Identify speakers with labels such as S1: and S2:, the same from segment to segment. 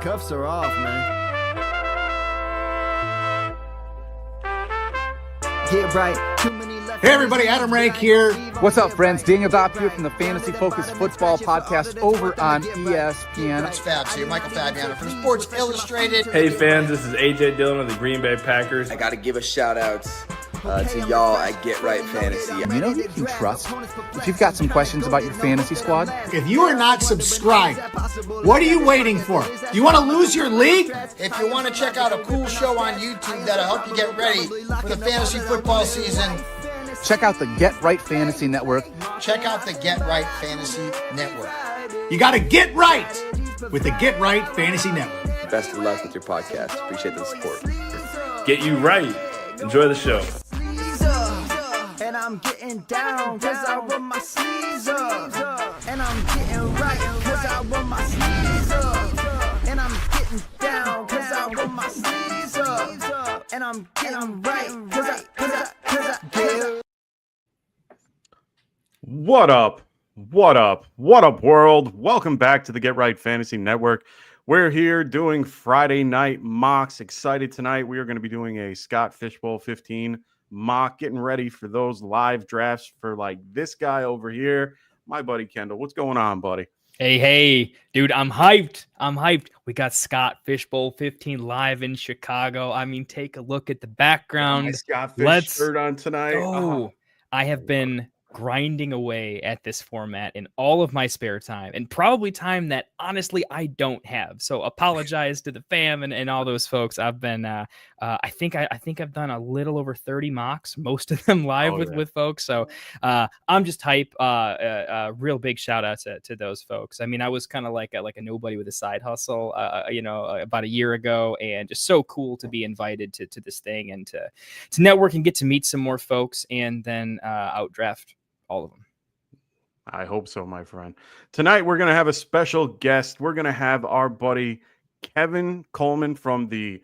S1: cuffs are off, man. Get right. Too many left.
S2: Hey everybody, Adam Rank here.
S3: What's up, friends? Daniel Dopp here from the Fantasy Focused Football Podcast over on ESPN.
S2: It's Fabs here, Michael Fabiano from Sports Illustrated.
S4: Hey fans, this is AJ Dillon of the Green Bay Packers.
S5: I got to give a shout out to y'all at Get Right Fantasy.
S3: You know who you can trust if you've got some questions about your fantasy squad?
S2: If you are not subscribed, what are you waiting for? You want to lose your league? If you want to check out a cool show on YouTube that'll help you get ready for the fantasy football season,
S3: check out the Get Right Fantasy Network.
S2: check out the Get Right Fantasy Network. You got to get right with the Get Right Fantasy Network.
S5: Best of luck with your podcast. Appreciate the support.
S4: Get you right. Enjoy the show.
S1: And I'm getting down cause I want my sleeves up. And I'm getting right cause I want my sleeves up. And I'm getting down cause I want my sleeves up. And I'm getting right cause I
S6: What up? What up? What up, world? Welcome back to the Get Right Fantasy Network. We're here doing Friday night mocks. Excited tonight. We are going to be doing a Scott Fishbowl 15 mock, getting ready for those live drafts for like this guy over here, my buddy Kendall. What's going on, buddy?
S7: Hey, dude, I'm hyped. We got Scott Fishbowl 15 live in Chicago. I mean, take a look at the background.
S6: Nice Scott Fish shirt on tonight.
S7: Oh, I have been grinding away at this format in all of my spare time, and probably time that honestly I don't have. So apologize to the fam and all those folks. I've been I think I've done a little over 30 mocks, most of them live with folks. So I'm just hype. Real big shout out to those folks. I mean, I was kind of like a nobody with a side hustle, about a year ago, and just so cool to be invited to this thing and to network and get to meet some more folks, and then outdraft all of them.
S6: I hope so, my friend. Tonight, we're going to have a special guest. We're going to have our buddy Kevin Coleman from the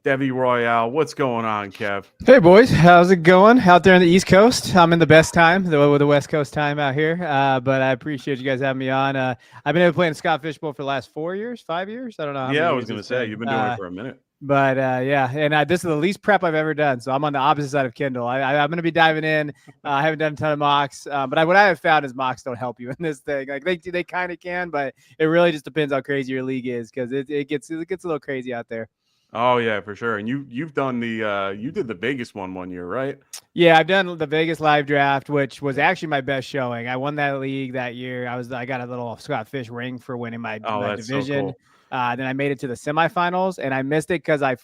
S6: Devi Royale. What's going on, Kev?
S8: Hey, boys. How's it going out there on the East Coast? I'm in the best time, the West Coast time out here, but I appreciate you guys having me on. I've been able to play in Scott Fishbowl for the last 4 years, 5 years. I don't know.
S6: Yeah, I was going to say, you've been doing it for a minute.
S8: But yeah, and this is the least prep I've ever done, so I'm on the opposite side of Kendall. I'm going to be diving in. I haven't done a ton of mocks, but what I have found is mocks don't help you in this thing. Like they kind of can, but it really just depends how crazy your league is, because it gets a little crazy out there.
S6: Oh yeah, for sure. And you've done you did the Vegas one year, right?
S8: Yeah, I've done the Vegas live draft, which was actually my best showing. I won that league that year. I got a little Scott Fish ring for winning my division.
S6: So cool.
S8: Then I made it to the semifinals, and I missed it because I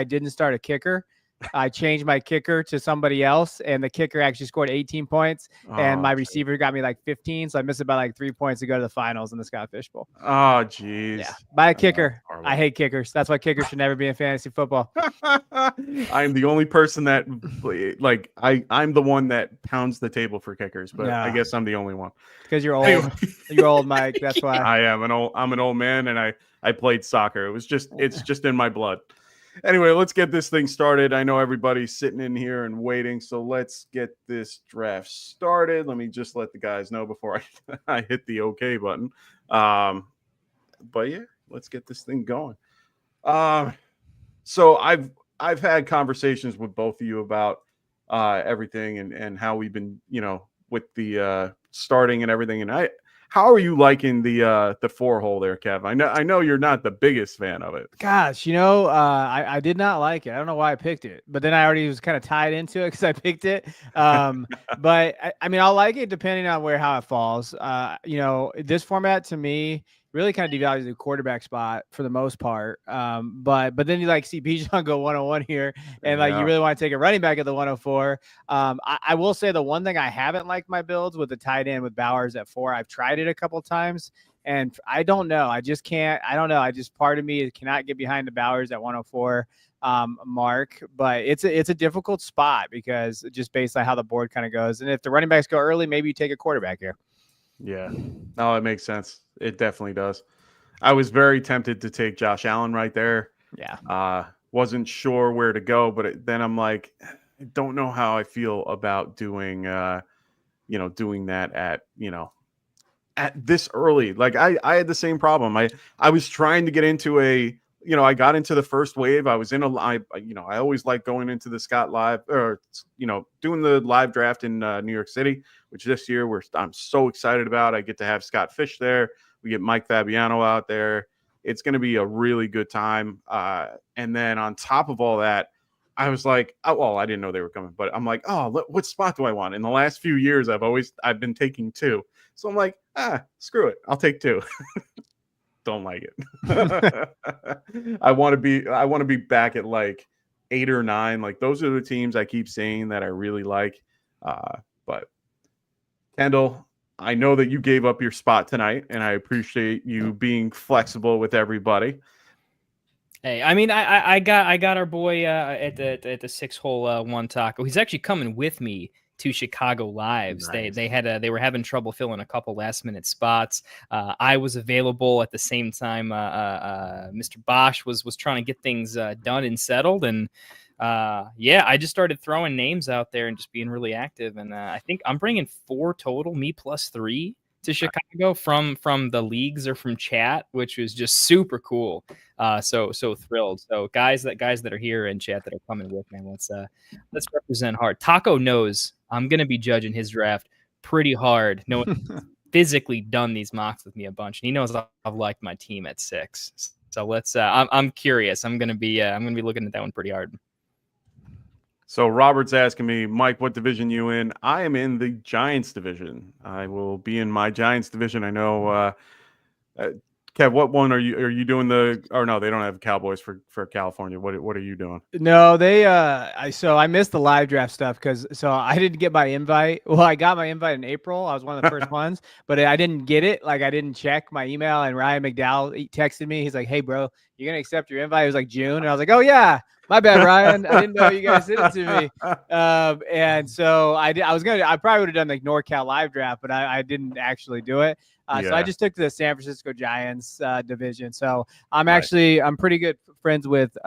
S8: didn't start a kicker. I changed my kicker to somebody else, and the kicker actually scored 18 points, and my receiver got me like 15, so I missed it by like 3 points to go to the finals in the Scott Fishbowl.
S6: Oh, geez.
S8: Yeah, by a kicker. I hate kickers. That's why kickers should never be in fantasy football.
S6: I'm the only person that, like, I'm the one that pounds the table for kickers, but I guess I'm the only one.
S8: Because you're old. You're old, Mike. That's why.
S6: I'm an old man, and I played soccer. It's just in my blood. Anyway, let's get this thing started. I know everybody's sitting in here and waiting, so let's get this draft started. Let me just let the guys know before I hit the OK button. But yeah, let's get this thing going. So I've had conversations with both of you about everything and how we've been, with the starting and everything. And how are you liking the 4-hole there, Kev? I know you're not the biggest fan of it.
S8: Gosh, I did not like it. I don't know why I picked it, but then I already was kind of tied into it because I picked it. But I mean, I'll like it depending on how it falls. This format to me really kind of devalues the quarterback spot for the most part. But then you see Bijan go 101 here, and you really want to take a running back at the 104. I will say the one thing I haven't liked my builds with the tight end with Bowers at 4. I've tried it a couple times, and I don't know. I just can't. I don't know. Part of me cannot get behind the Bowers at 104 mark, but it's a difficult spot because just based on how the board kind of goes. And if the running backs go early, maybe you take a quarterback here.
S6: Yeah, no, it makes sense. It definitely does. I was very tempted to take Josh Allen right there.
S8: Yeah.
S6: Wasn't sure where to go, but then I'm like, I don't know how I feel about doing, doing that at, at this early. Like I had the same problem. I was trying to get into I got into the first wave. I was in I always like going into the Scott Live, or doing the live draft in New York City, which this year I'm so excited about. I get to have Scott Fish there. We get Mike Fabiano out there. It's going to be a really good time. And then on top of all that, I was like, oh, well, I didn't know they were coming, but I'm like, oh, what spot do I want? In the last few years, I've been taking 2. So I'm like, screw it. I'll take 2. Don't like it. I want to be back at like 8 or 9. Like those are the teams I keep saying that I really like. But Kendall, I know that you gave up your spot tonight, and I appreciate you being flexible with everybody.
S7: Hey, I mean, I got our boy at the 6-hole one taco. He's actually coming with me to Chicago Lives.
S6: Nice.
S7: They were having trouble filling a couple last minute spots. I was available at the same time. Mr. Bosch was trying to get things done and settled, and I just started throwing names out there and just being really active. And I think I'm bringing 4 total, me plus 3, to Chicago from the leagues or from chat, which was just super cool. So thrilled. So guys that are here in chat that are coming with me, let's represent hard. Taco knows I'm gonna be judging his draft pretty hard. No one's physically done these mocks with me a bunch, and he knows I've liked my team at 6. So let's. I'm curious. I'm gonna be looking at that one pretty hard.
S6: So Robert's asking me, Mike, what division you in? I am in the Giants division. I will be in my Giants division. I know, Kev, what one are you doing no, they don't have Cowboys for California. What are you doing?
S8: No, they I missed the live draft stuff because I didn't get my invite. Well, I got my invite in April. I was one of the first ones, but I didn't get it. Like I didn't check my email, and Ryan McDowell texted me. He's like, "Hey, bro, you're gonna accept your invite?" It was like June, and I was like, "Oh yeah, my bad, Ryan. I didn't know you guys sent it to me." And so I probably would have done like NorCal live draft, but I didn't actually do it. So I just took the San Francisco Giants division. So I'm pretty good friends with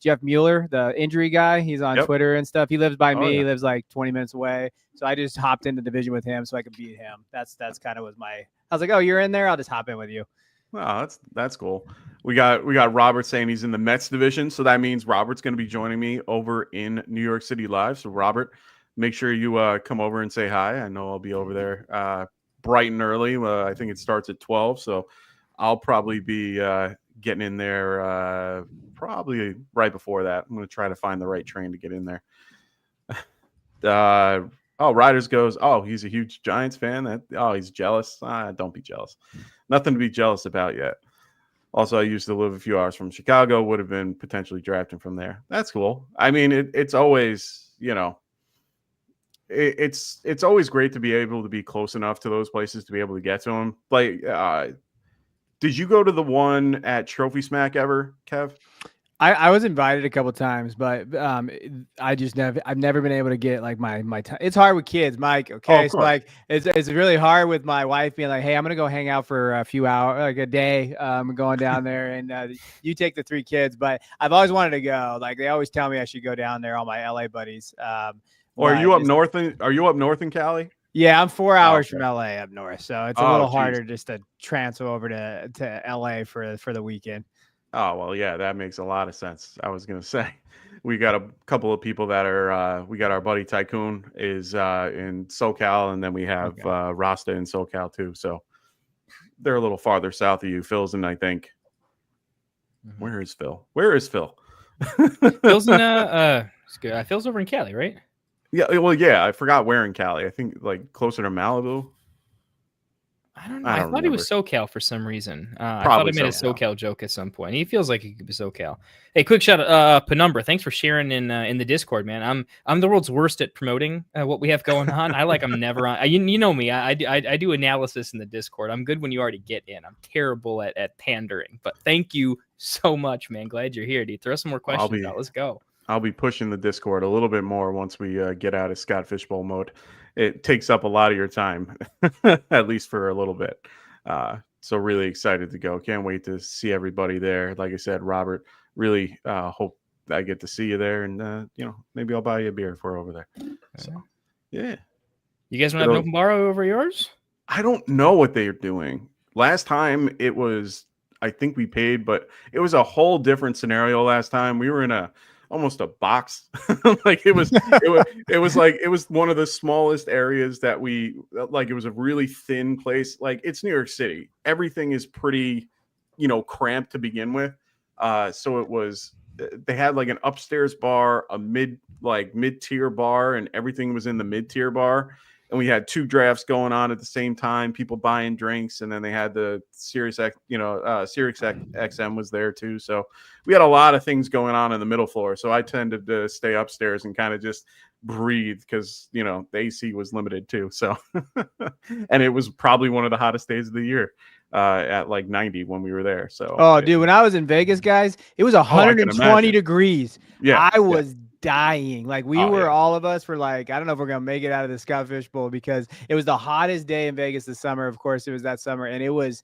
S8: Jeff Mueller, the injury guy. He's on Twitter and stuff. He lives by me. He lives like 20 minutes away. So I just hopped in the division with him so I could beat him. That's kind of I was like, oh, you're in there? I'll just hop in with you.
S6: Oh, that's cool. We got Robert saying he's in the Mets division, so that means Robert's going to be joining me over in New York City Live. So Robert, make sure you come over and say hi. I know I'll be over there bright and early. I think it starts at 12, so I'll probably be getting in there probably right before that. I'm going to try to find the right train to get in there. Riders goes, oh, he's a huge Giants fan. He's jealous. Don't be jealous. Nothing to be jealous about yet. Also, I used to live a few hours from Chicago, would have been potentially drafting from there. That's cool. I mean, it's always, it's always great to be able to be close enough to those places to be able to get to them. Like, did you go to the one at Trophy Smack ever, Kev?
S8: I was invited a couple of times, but I've never been able to get like my time. It's hard with kids, Mike. Okay. So like it's really hard with my wife being like, hey, I'm going to go hang out for a few hours, like a day. Going down there and you take the 3 kids, but I've always wanted to go. Like they always tell me I should go down there. All my LA buddies.
S6: Or are you up north in Cali?
S8: Yeah, I'm 4 hours from LA up north. So it's a little harder just to transfer over to LA for the weekend.
S6: Oh, well, yeah, that makes a lot of sense. I was going to say, we got a couple of people that are, we got our buddy Tycoon is in SoCal, and then we have Rasta in SoCal too. So they're a little farther south of you. Phil's in, I think. Mm-hmm. Where is Phil? Phil's
S7: in, Phil's over in Cali, right?
S6: Yeah, well, yeah, I forgot where in Cali. I think like closer to Malibu.
S7: I don't know. I thought he was SoCal for some reason. I thought I made a SoCal joke at some point. He feels like he could be SoCal. Hey, quick shout out, Penumbra. Thanks for sharing in the Discord, man. I'm the world's worst at promoting what we have going on. I'm never on. You know me. I do analysis in the Discord. I'm good when you already get in. I'm terrible at pandering. But thank you so much, man. Glad you're here, dude. Throw some more questions out. Let's go.
S6: I'll be pushing the Discord a little bit more once we get out of Scott Fishbowl mode. It takes up a lot of your time, at least for a little bit. So really excited to go. Can't wait to see everybody there. Like I said, Robert, really hope I get to see you there. And, maybe I'll buy you a beer if we're over there. So, yeah.
S7: You guys want to have an open bar over yours?
S6: I don't know what they're doing. Last time it was, I think we paid, but it was a whole different scenario last time. We were in almost a box. Like it was one of the smallest areas that it was a really thin place. Like it's New York City. Everything is pretty, cramped to begin with. So they had like an upstairs bar, a mid-tier bar, and everything was in the mid-tier bar. And we had 2 drafts going on at the same time, people buying drinks, and then they had the Sirius XM was there too. So we had a lot of things going on in the middle floor. So I tended to stay upstairs and kind of just breathe because the AC was limited too. So and it was probably one of the hottest days of the year at like 90 when we were there. So
S8: dude, when I was in Vegas, guys, it was 120 degrees.
S6: Yeah,
S8: I was dying. Like all of us were like, I don't know if we're gonna make it out of the Scout Fish Bowl because it was the hottest day in Vegas this summer. Of course, it was that summer, and it was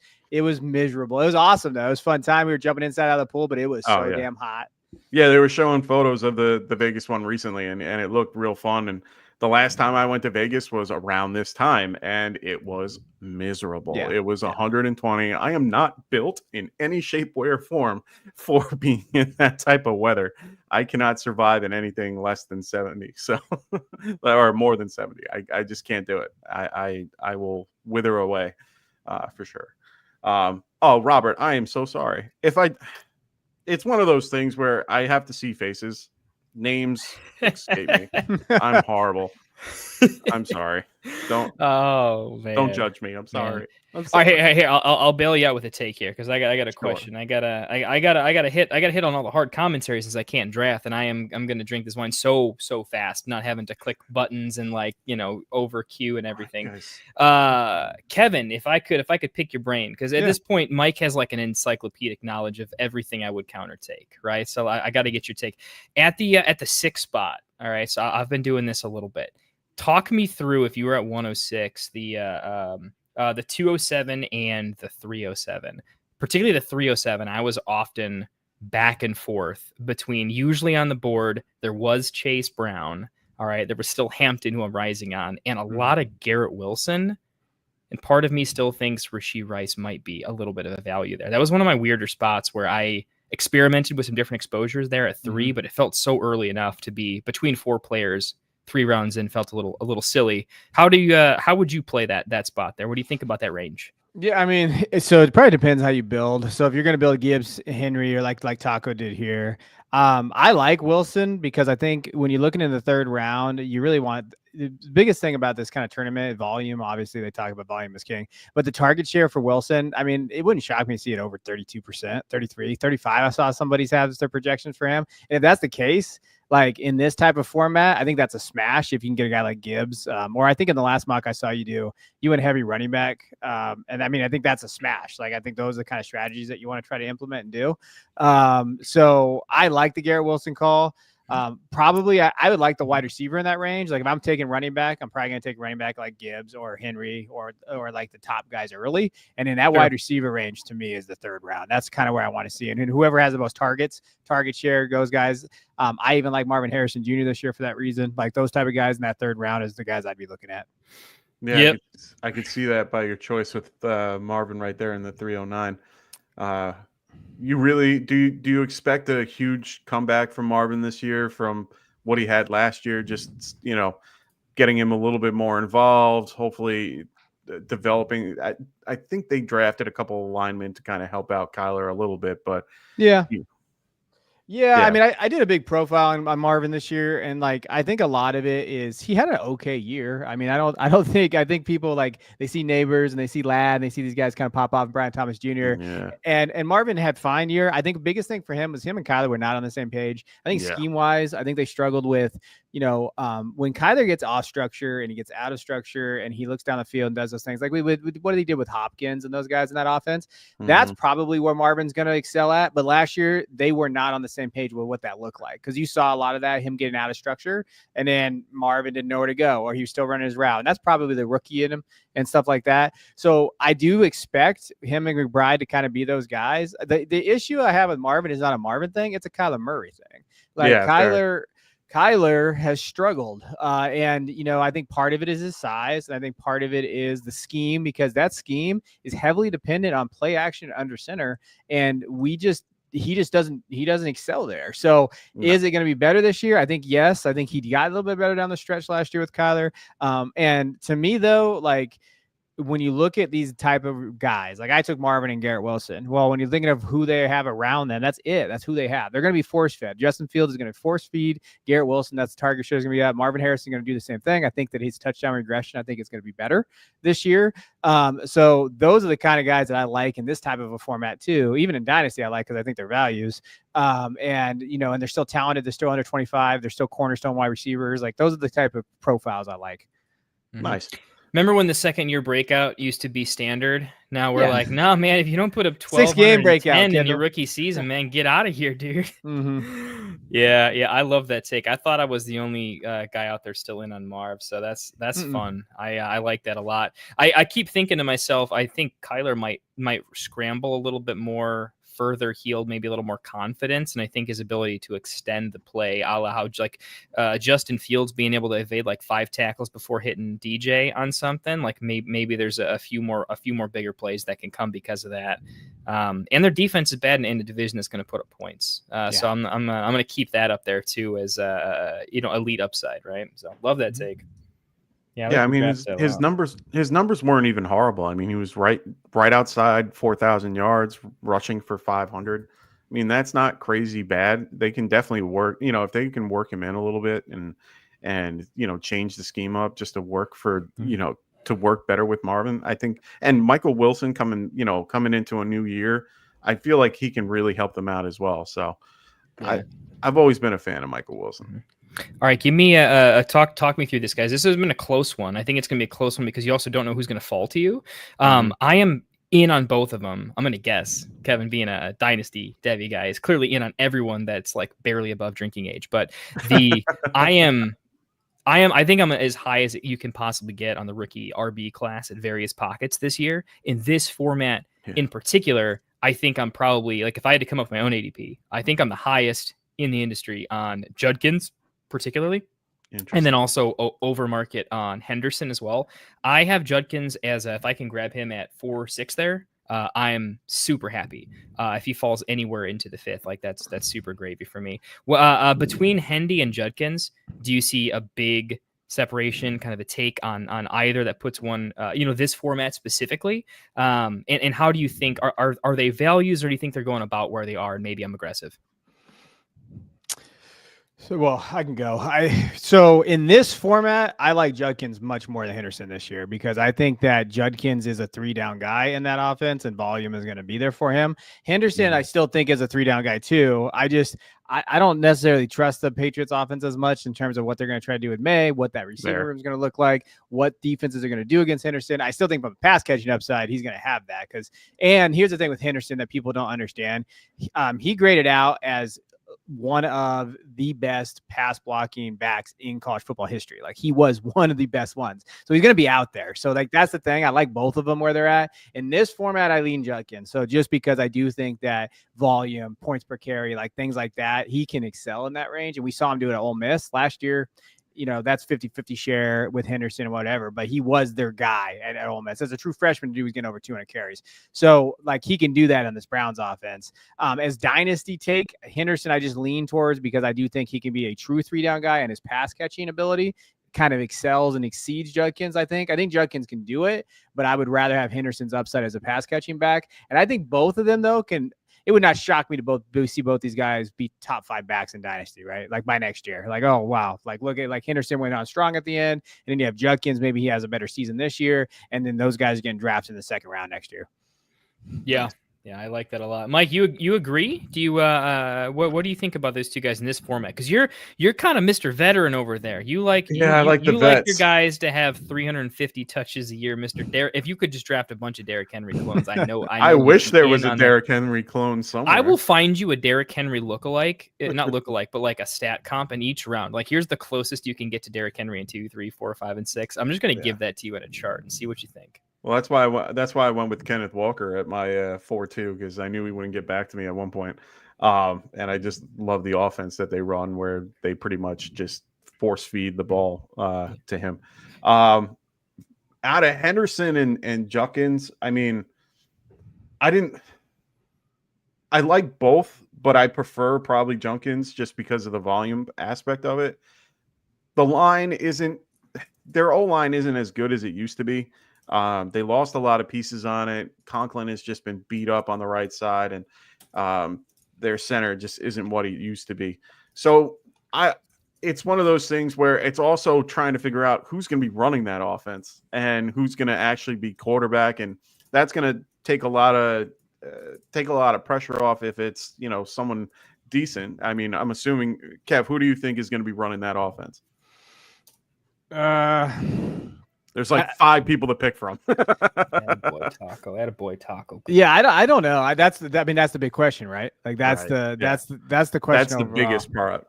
S8: miserable. It was awesome though. It was a fun time. We were jumping inside out of the pool, but it was so damn hot.
S6: Yeah, they were showing photos of the Vegas one recently, and it looked real fun. And the last time I went to Vegas was around this time, and it was miserable.
S8: Yeah.
S6: It was 120. I am not built in any shape, way, or form for being in that type of weather. I cannot survive in anything less than 70, or more than 70. I just can't do it. I will wither away for sure. Robert, I am so sorry. It's one of those things where I have to see faces. Names escape me. I'm horrible. I'm sorry. Don't judge me. I'm sorry.
S7: All right, hey, I'll bail you out with a take here because I got a question. I gotta hit on all the hard commentary since I can't draft, and I'm gonna drink this wine so fast, not having to click buttons and over queue and everything. Kevin, if I could pick your brain, because at this point Mike has like an encyclopedic knowledge of everything I would counter take, right? So I got to get your take at the 6 spot. All right, so I've been doing this a little bit. Talk me through, if you were at 106, the 207 and the 307, particularly the 307. I was often back and forth between, usually on the board, there was Chase Brown. All right. There was still Hampton, who I'm rising on, and a lot of Garrett Wilson. And part of me still thinks Rashee Rice might be a little bit of a value there. That was one of my weirder spots where I experimented with some different exposures there at 3, but it felt so early enough to be between 4 players. 3 rounds in felt a little silly. How would you play that spot there? What do you think about that range?
S8: Yeah, I mean, so it probably depends how you build. So if you're going to build Gibbs, Henry, or like Taco did here, I like Wilson because I think when you're looking in the 3rd round, you really want the biggest thing about this kind of tournament volume. Obviously, they talk about volume is king, but the target share for Wilson, I mean, it wouldn't shock me to see it over 32%, 33, 35. I saw somebody's have their projections for him. And if that's the case, like in this type of format, I think that's a smash if you can get a guy like Gibbs. Or I think in the last mock I saw you went heavy running back. And I mean, I think that's a smash. Like I think those are the kind of strategies that you want to try to implement and do. So I like the Garrett Wilson call. Probably I would like the wide receiver in that range. Like if I'm taking running back, I'm probably going to take running back like Gibbs or Henry or like the top guys early. And in that wide receiver range to me is the 3rd round. That's kind of where I want to see it. And whoever has the most target share goes guys. I even like Marvin Harrison Jr. this year for that reason. Like those type of guys in that 3rd round is the guys I'd be looking at.
S6: Yeah, yep. I could see that by your choice with Marvin right there in the 309. You really do you expect a huge comeback from Marvin this year from what he had last year? Just, getting him a little bit more involved, hopefully developing. I think they drafted a couple of linemen to kind of help out Kyler a little bit, but
S8: yeah. Yeah, I mean, I did a big profile on Marvin this year, and like I think a lot of it is he had an okay year. I mean, I think people like they see Neighbors and they see Ladd and they see these guys kind of pop off, Brian Thomas Jr.
S6: Yeah.
S8: And Marvin had fine year. I think the biggest thing for him was him and Kyler were not on the same page. I think scheme wise, I think they struggled with when Kyler gets off structure and he gets out of structure and he looks down the field and does those things like what he did with Hopkins and those guys in that offense. That's probably where Marvin's going to excel at. But last year they were not on the same page with what that looked like because you saw a lot of that him getting out of structure and then Marvin didn't know where to go or he was still running his route. And that's probably the rookie in him and stuff like that. So I do expect him and McBride to kind of be those guys. The issue I have with Marvin is not a Marvin thing; it's a Kyler Murray thing. Like Kyler has struggled. And, I think part of it is his size. And I think part of it is the scheme, because that scheme is heavily dependent on play action under center. And he doesn't excel there. So is it going to be better this year? I think yes. I think he got a little bit better down the stretch last year with Kyler. And to me though, like, when you look at these type of guys, like I took Marvin and Garrett Wilson. Well, when you're thinking of who they have around them, that's it. That's who they have. They're going to be force fed. Justin Fields is going to force feed Garrett Wilson. That's the target share is going to be at. Marvin Harrison going to do the same thing. I think that his touchdown regression, I think it's going to be better this year. So those are the kind of guys that I like in this type of a format too. Even in Dynasty, I like because I think their values. And they're still talented. They're still under 25. They're still cornerstone wide receivers. Like those are the type of profiles I like.
S6: Nice.
S7: Remember when the second-year breakout used to be standard? Now we're like, no, man, if you don't put up 12
S8: 6-game breakout
S7: in your rookie season, man, get out of here, dude.
S8: Mm-hmm.
S7: Yeah, I love that take. I thought I was the only guy out there still in on Marv, so that's fun. I like that a lot. I keep thinking to myself, I think Kyler might scramble a little bit more further healed, maybe a little more confidence, and I think his ability to extend the play, a la how Justin Fields being able to evade like 5 tackles before hitting DJ on something, like maybe there's a few more bigger plays that can come because of that. And their defense is bad, and the division is going to put up points. So I'm going to keep that up there too as elite upside, right? So love that take.
S6: Yeah, I mean his numbers weren't even horrible. I mean, he was right outside 4,000 yards, rushing for 500. I mean, that's not crazy bad. They can definitely work. If they can work him in a little bit and change the scheme up just to work for to work better with Marvin, I think. And Michael Wilson coming into a new year, I feel like he can really help them out as well. So, I've always been a fan of Michael Wilson.
S7: All right, give me a talk me through this, guys. This has been a close one. I think it's going to be a close one because you also don't know who's going to fall to you. I am in on both of them. I'm going to guess Kevin, being a dynasty Debbie guy, is clearly in on everyone that's like barely above drinking age. But I think I'm as high as you can possibly get on the rookie RB class at various pockets this year. In this format in particular, I think I'm probably, like, if I had to come up with my own ADP, I think I'm the highest in the industry on Judkins particularly, and then also over market on Henderson as well. I have Judkins as if I can grab him at 4-6 there, I am super happy. If he falls anywhere into the 5th, like that's super gravy for me. Well, between Hendy and Judkins, do you see a big separation, kind of a take on either that puts one, this format specifically? And how do you think, are they values, or do you think they're going about where they are and maybe I'm aggressive?
S8: So, well, I can go. So in this format, I like Judkins much more than Henderson this year, because I think that Judkins is a 3-down guy in that offense and volume is going to be there for him. Henderson, I still think is a 3-down guy too. I don't necessarily trust the Patriots offense as much in terms of what they're going to try to do with May, what that receiver room is going to look like, what defenses are going to do against Henderson. I still think from a pass catching upside, he's going to have that. And here's the thing with Henderson that people don't understand. He graded out as one of the best pass blocking backs in college football history. Like, he was one of the best ones. So he's going to be out there. So like, that's the thing. I like both of them where they're at. In this format, I lean Judkins. So just because I do think that volume, points per carry, like things like that, he can excel in that range. And we saw him do it at Ole Miss last year. That's 50-50 share with Henderson and whatever, but he was their guy at Ole Miss. As a true freshman, he was getting over 200 carries. So like, he can do that on this Browns offense. As dynasty take, Henderson, I just lean towards, because I do think he can be a true 3-down guy, and his pass catching ability kind of excels and exceeds Judkins. I think Judkins can do it, but I would rather have Henderson's upside as a pass catching back. And I think both of them though it would not shock me to see both these guys be top 5 backs in dynasty, right? Like by next year, like, oh wow, like look at, like, Henderson went on strong at the end, and then you have Judkins, maybe he has a better season this year, and then those guys are getting drafted in the 2nd round next year.
S7: Yeah, I like that a lot. Mike, you agree? Do you what do you think about those two guys in this format? Because you're kind of Mr. Veteran over there. You like
S6: I like the vets.
S7: Like your guys to have 350 touches a year, Mr. Derrick. If you could just draft a bunch of Derrick Henry clones, I know
S6: I wish there was a Derrick Henry clone somewhere.
S7: I will find you a Derrick Henry lookalike, not lookalike, but like a stat comp in each round. Like, here's the closest you can get to Derrick Henry in 2, 3, 4, 5, and 6. I'm just gonna give that to you in a chart and see what you think.
S6: Well, that's why I went with Kenneth Walker at my 4-2 because I knew he wouldn't get back to me at one point. And I just love the offense that they run where they pretty much just force feed the ball to him. Out of Henderson and Juckins, I mean, I like both, but I prefer probably Junkins just because of the volume aspect of it. The line their O-line isn't as good as it used to be. They lost a lot of pieces on it. Conklin has just been beat up on the right side, and their center just isn't what he used to be. So it's one of those things where it's also trying to figure out who's going to be running that offense and who's going to actually be quarterback, and that's going to take a lot of pressure off if it's someone decent. I mean, I'm assuming Kev, who do you think is going to be running that offense? There's like 5 people to pick from.
S7: Attaboy Taco.
S8: Yeah, I don't know. That's the big question, right? Like that's
S6: right.
S8: that's the question.
S6: That's the
S8: overall.
S6: biggest part.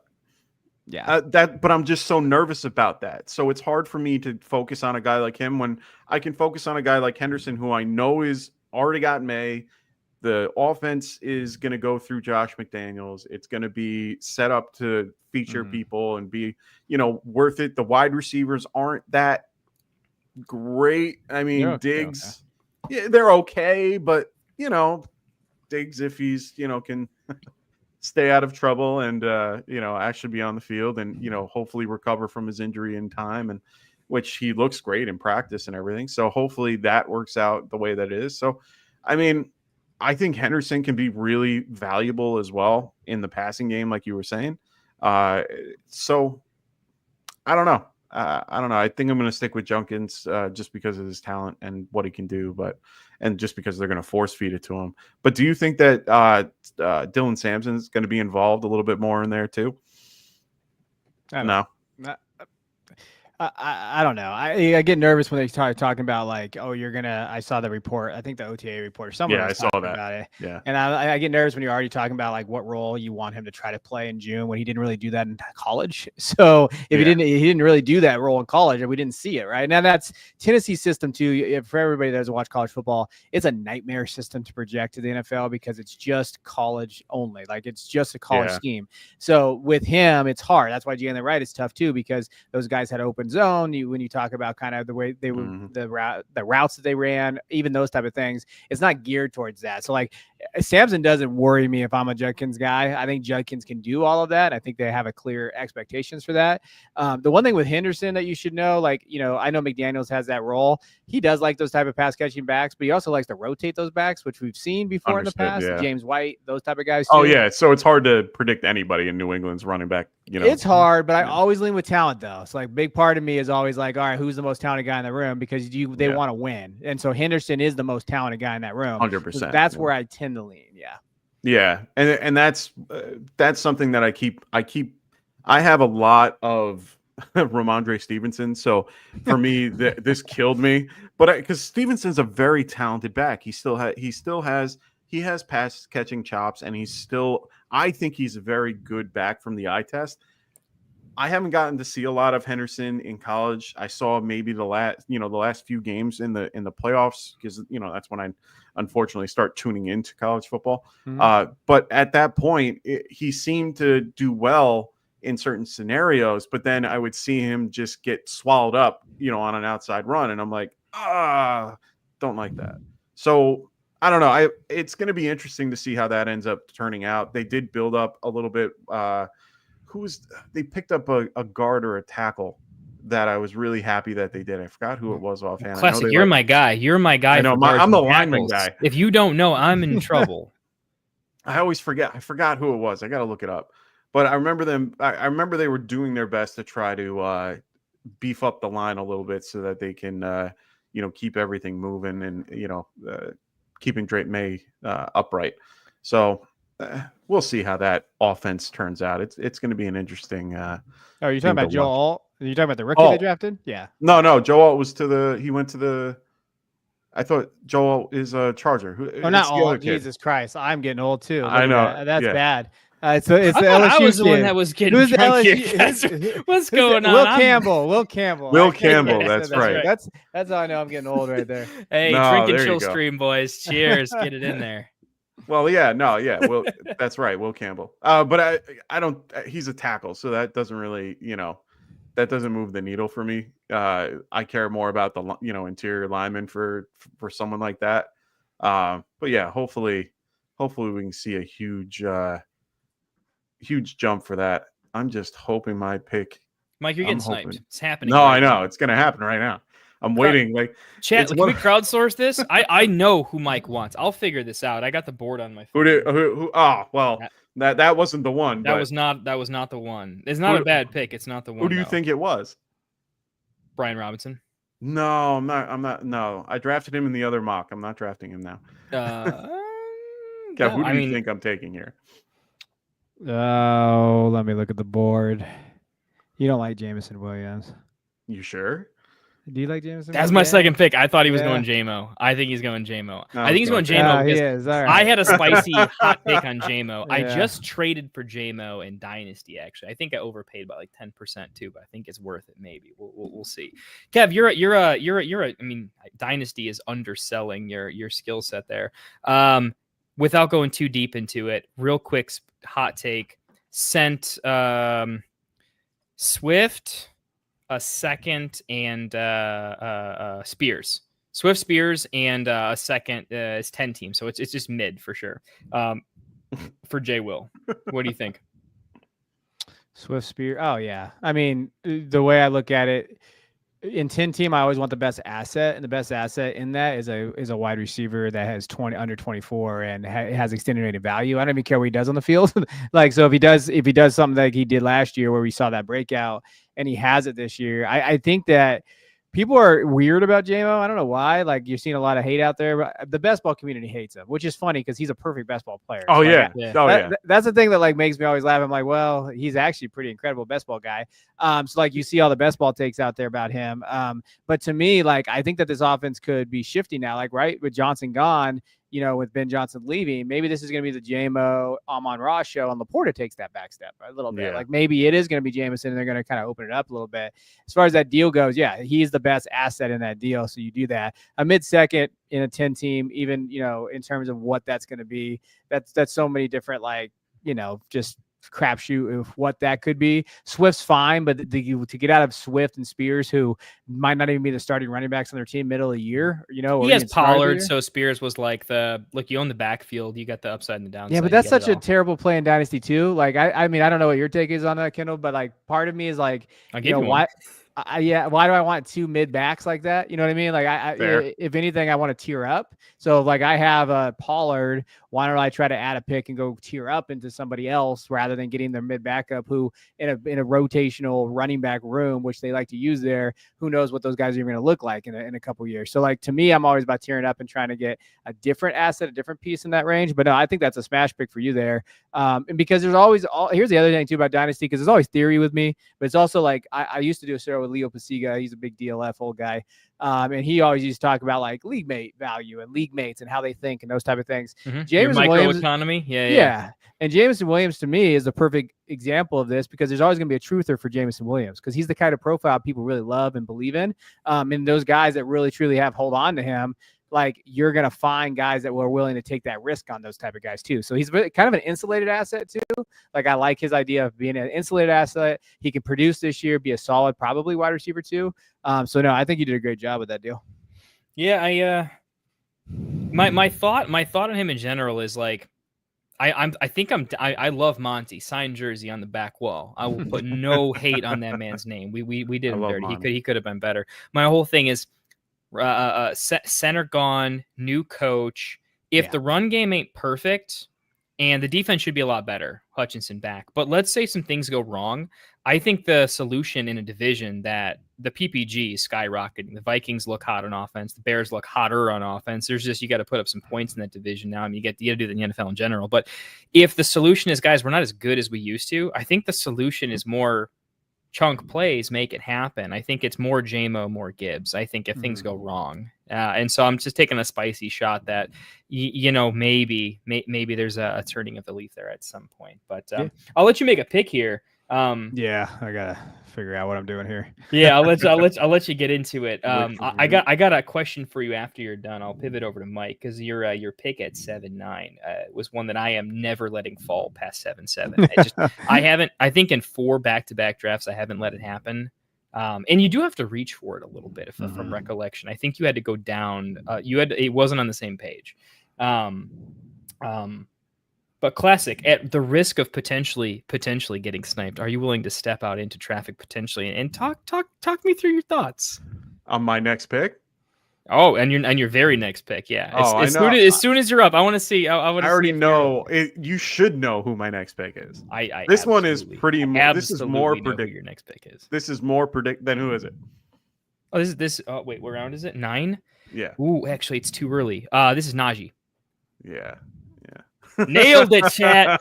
S8: Yeah.
S6: But I'm just so nervous about that. So it's hard for me to focus on a guy like him when I can focus on a guy like Henderson, who I know is already got May. The offense is going to go through Josh McDaniels. It's going to be set up to feature people and be, worth it. The wide receivers aren't that great. I mean, Diggs, yeah, they're okay, but Diggs, if he's can stay out of trouble and actually be on the field and hopefully recover from his injury in time, and which he looks great in practice and everything. So hopefully that works out the way that it is. So I mean, I think Henderson can be really valuable as well in the passing game, like you were saying. So I don't know. I think I'm going to stick with Junkins just because of his talent and what he can do, and just because they're going to force feed it to him. But do you think that Dylan Sampson is going to be involved a little bit more in there too? No.
S8: I don't know. I get nervous when they start talking about like, oh, I saw the report. I think the OTA report or someone was talking about it.
S6: Yeah.
S8: And I get nervous when you're already talking about like what role you want him to try to play in June when he didn't really do that in college. So if he didn't really do that role in college, and we didn't see it, right? Now that's Tennessee's system too. For everybody that doesn't watch college football, it's a nightmare system to project to the NFL because it's just college only. Like it's just a college scheme. So with him, it's hard. That's why Jalen Wright is tough too, because those guys had open zone. When you talk about kind of the way they were, the routes that they ran, even those type of things, it's not geared towards that. So like Sampson doesn't worry me if I'm a Judkins guy. I think Judkins can do all of that. I think they have a clear expectations for that. The one thing with Henderson that you should know, like, I know McDaniels has that role. He does like those type of pass catching backs, but he also likes to rotate those backs, which we've seen before in the past. Yeah. James White, those type of guys too.
S6: Oh yeah. So it's hard to predict anybody in New England's running back.
S8: It's hard, but I always lean with talent though. So like big part of me is always like, all right, who's the most talented guy in the room? Because they want to win. And so Henderson is the most talented guy in that room.
S6: 100%.
S8: So that's where I tend to lean. Yeah.
S6: Yeah. And that's something that I have a lot of Ramondre Stevenson. So for me, this killed me, but because Stevenson's a very talented back, he has pass catching chops, and I think he's a very good back from the eye test. I haven't gotten to see a lot of Henderson in college. I saw maybe the last few games in the playoffs, because that's when I unfortunately start tuning into college football. But at that point, he seemed to do well in certain scenarios, but then I would see him just get swallowed up, on an outside run, and I'm like, don't like that. So I don't know. It's going to be interesting to see how that ends up turning out. They did build up a little bit. They picked up a guard or a tackle that I was really happy that they did. I forgot who it was offhand.
S7: Classic. You're my guy. You're my guy.
S6: I know. I'm the lineman guy.
S7: If you don't know, I'm in trouble.
S6: I always forget. I forgot who it was. I got to look it up. But I remember them. I remember they were doing their best to try to beef up the line a little bit so that they can, keep everything moving and, keeping Drake May upright. So we'll see how that offense turns out. It's going to be an interesting.
S8: Are you talking about Joe Alt? Are you talking about the rookie they drafted? Yeah.
S6: No. Joe Alt was he went to the. I thought Joe Alt is a Charger.
S8: Not Alt. Jesus Christ, I'm getting old too.
S6: I know.
S8: That's bad. It's the
S7: I thought
S8: LSU
S7: I was the one
S8: kid.
S7: that was getting
S8: Who's the
S7: drunk here.
S8: LSU?
S7: What's going on?
S8: Will
S7: I'm-
S8: Campbell. Will Campbell.
S6: Will
S8: I can't
S6: Campbell,
S8: remember.
S6: that's right.
S8: That's how I know I'm getting old right there.
S7: Hey,
S6: No,
S7: drink and
S6: there you
S7: chill
S6: go.
S7: stream, boys. Cheers. Get it in there.
S6: Well, yeah, no, yeah, Will, that's right, Will Campbell. But I don't. He's a tackle, so that doesn't really, that doesn't move the needle for me. I care more about the, interior lineman for someone like that. But yeah, hopefully we can see a huge jump for that. I'm just hoping my pick.
S7: Mike, you're getting sniped.
S6: hoping-
S7: It's happening.
S6: No,
S7: right
S6: I know
S7: now.
S6: it's gonna happen right now. I'm waiting. Like,
S7: Chat,
S6: it's
S7: can
S6: one-
S7: we crowdsource this? I know who Mike wants. I'll figure this out. I got the board on my phone.
S6: who? Oh, well, that wasn't the one.
S7: That
S6: but
S7: was not the one. It's not a bad pick. It's not the one.
S6: Who do you
S7: though.
S6: think it was?
S7: Brian Robinson.
S6: No, I'm not. No, I drafted him in the other mock. I'm not drafting him now. Kev, who do you think I'm taking here?
S8: Oh, let me look at the board. You don't like Jameson Williams.
S6: You sure?
S8: Do you like Jameson?
S7: That's my second pick. I thought he was
S8: Yeah.
S7: going JMO. I think he's going JMO.
S6: No,
S7: I think he's going JMO.
S8: Oh, he
S7: because
S8: is. All right.
S7: I had a spicy hot pick on JMO. I
S8: Yeah.
S7: just traded for JMO in Dynasty. Actually, I think I overpaid by like 10% too, but I think it's worth it. Maybe we'll see. Kev, you're a. I mean, Dynasty is underselling your skill set there. Without going too deep into it, real quick hot take: sent Swift, a second, and Spears. Swift, Spears, and a second is 10 team. So it's just mid for sure. For Jay Will. What do you think?
S8: Swift Spear. Oh yeah. I mean, the way I look at it, in 10 team, I always want the best asset, and the best asset in that is a wide receiver that has under 24 and has extended rated value. I don't even care what he does on the field. Like, so if he does something like he did last year, where we saw that breakout, and he has it this year, I think that people are weird about JMO. I don't know why. Like, you're seeing a lot of hate out there, but the best ball community hates him, which is funny because he's a perfect best ball player.
S6: Oh,
S8: So,
S6: yeah.
S7: Yeah.
S6: Oh, yeah.
S8: That's the thing that like makes me always laugh. I'm like, well, he's actually a pretty incredible best ball guy. So like you see all the best ball takes out there about him. But to me, like, I think that this offense could be shifty now, like, right, with Johnson gone, with Ben Johnson leaving, maybe this is going to be the JMO Amon-Ra show, and Laporta takes that back step a little bit.
S6: Yeah.
S8: Like, maybe it is going to be Jameson, and they're going to kind of open it up a little bit. As far as that deal goes, yeah, he's the best asset in that deal. So you do that. A mid-second in a 10 team, even, in terms of what that's going to be, that's so many different, like, just crapshoot of what that could be. Swift's fine, but to get out of Swift and Spears, who might not even be the starting running backs on their team middle of the year,
S7: He has Pollard, so Spears was like you own the backfield, you got the upside and the downside.
S8: Yeah, but that's such a terrible play in Dynasty too. Like, I mean, I don't know what your take is on that, Kendall, but like, part of me is like, why? Why do I want two mid backs like that? You know what I mean? Like, if anything, I want to tier up. So like, I have a Pollard. Why don't I try to add a pick and go tier up into somebody else rather than getting their mid backup, who in a rotational running back room, which they like to use there, who knows what those guys are going to look like in a couple years. So like, to me, I'm always about tiering up and trying to get a different asset, a different piece in that range. But no, I think that's a smash pick for you there. And because there's always here's the other thing too about Dynasty, because there's always theory with me, but it's also like, I used to do a show with Leo Pasiga. He's a big DLF old guy. And he always used to talk about like league mate value and league mates and how they think and those type of things.
S7: Mm-hmm.
S8: Jameson Williams,
S7: economy.
S8: Yeah. And Jameson Williams to me is the perfect example of this, because there's always going to be a truther for Jameson Williams, because he's the kind of profile people really love and believe in. And those guys that really truly have hold on to him, like, you're going to find guys that were willing to take that risk on those type of guys too. So he's kind of an insulated asset too. Like, I like his idea of being an insulated asset. He can produce this year, be a solid, probably wide receiver too. So no, I think you did a great job with that deal.
S7: Yeah. My thought on him in general is like, I love Monty, signed jersey on the back wall. I will put no hate on that man's name. We did him dirty. Monty. He could have been better. My whole thing is, center gone, new coach. If the run game ain't perfect, and the defense should be a lot better, Hutchinson back. But let's say some things go wrong. I think the solution in a division that the PPG is skyrocketing. The Vikings look hot on offense. The Bears look hotter on offense. There's just, you got to put up some points in that division now. I mean, you got to do that in the NFL in general. But if the solution is, guys, we're not as good as we used to, I think the solution is more chunk plays, make it happen. I think it's more JMO, more Gibbs. I think if things go wrong, And so I'm just taking a spicy shot that, maybe there's a turning of the leaf there at some point. But I'll let you make a pick here.
S8: Yeah, I gotta figure out what I'm doing here.
S7: Yeah, I'll let you get into it. I got a question for you after you're done. I'll pivot over to Mike because your pick at 7-9 was one that I am never letting fall past 7-7. I think in 4 back-to-back drafts I haven't let it happen. And you do have to reach for it a little bit from recollection. I think you had to go down. It wasn't on the same page. But classic, at the risk of potentially getting sniped, are you willing to step out into traffic potentially and talk me through your thoughts
S6: on my next pick?
S7: Oh, and your very next pick, yeah. As soon as you're up, I want to see. I
S6: already know. You should know who my next pick is. This one is pretty. This is more predictable.
S7: Your next pick is.
S6: This is more predict. Then who is it?
S7: Oh, this. Oh, wait, what round is it? 9.
S6: Yeah.
S7: Ooh, actually, it's too early. This is Najee.
S6: Yeah.
S7: Nailed it, chat.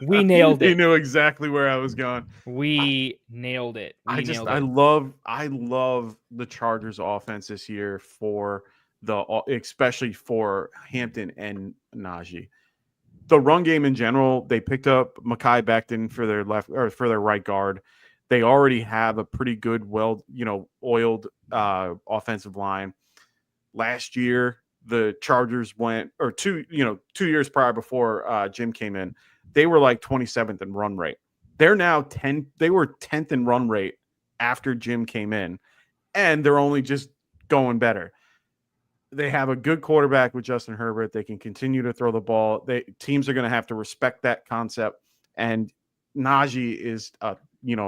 S7: We nailed it.
S6: You knew exactly where I was going.
S7: We nailed it.
S6: I love the Chargers offense this year especially for Hampton and Najee. The run game in general, they picked up Mekhi Becton for their their right guard. They already have a pretty good, oiled offensive line. Last year, the Chargers went, or 2 years prior before Jim came in, they were like 27th in run rate. They're now 10. They were 10th in run rate after Jim came in, and they're only just going better. They have a good quarterback with Justin Herbert. They can continue to throw the ball. Teams are going to have to respect that concept. And Najee is a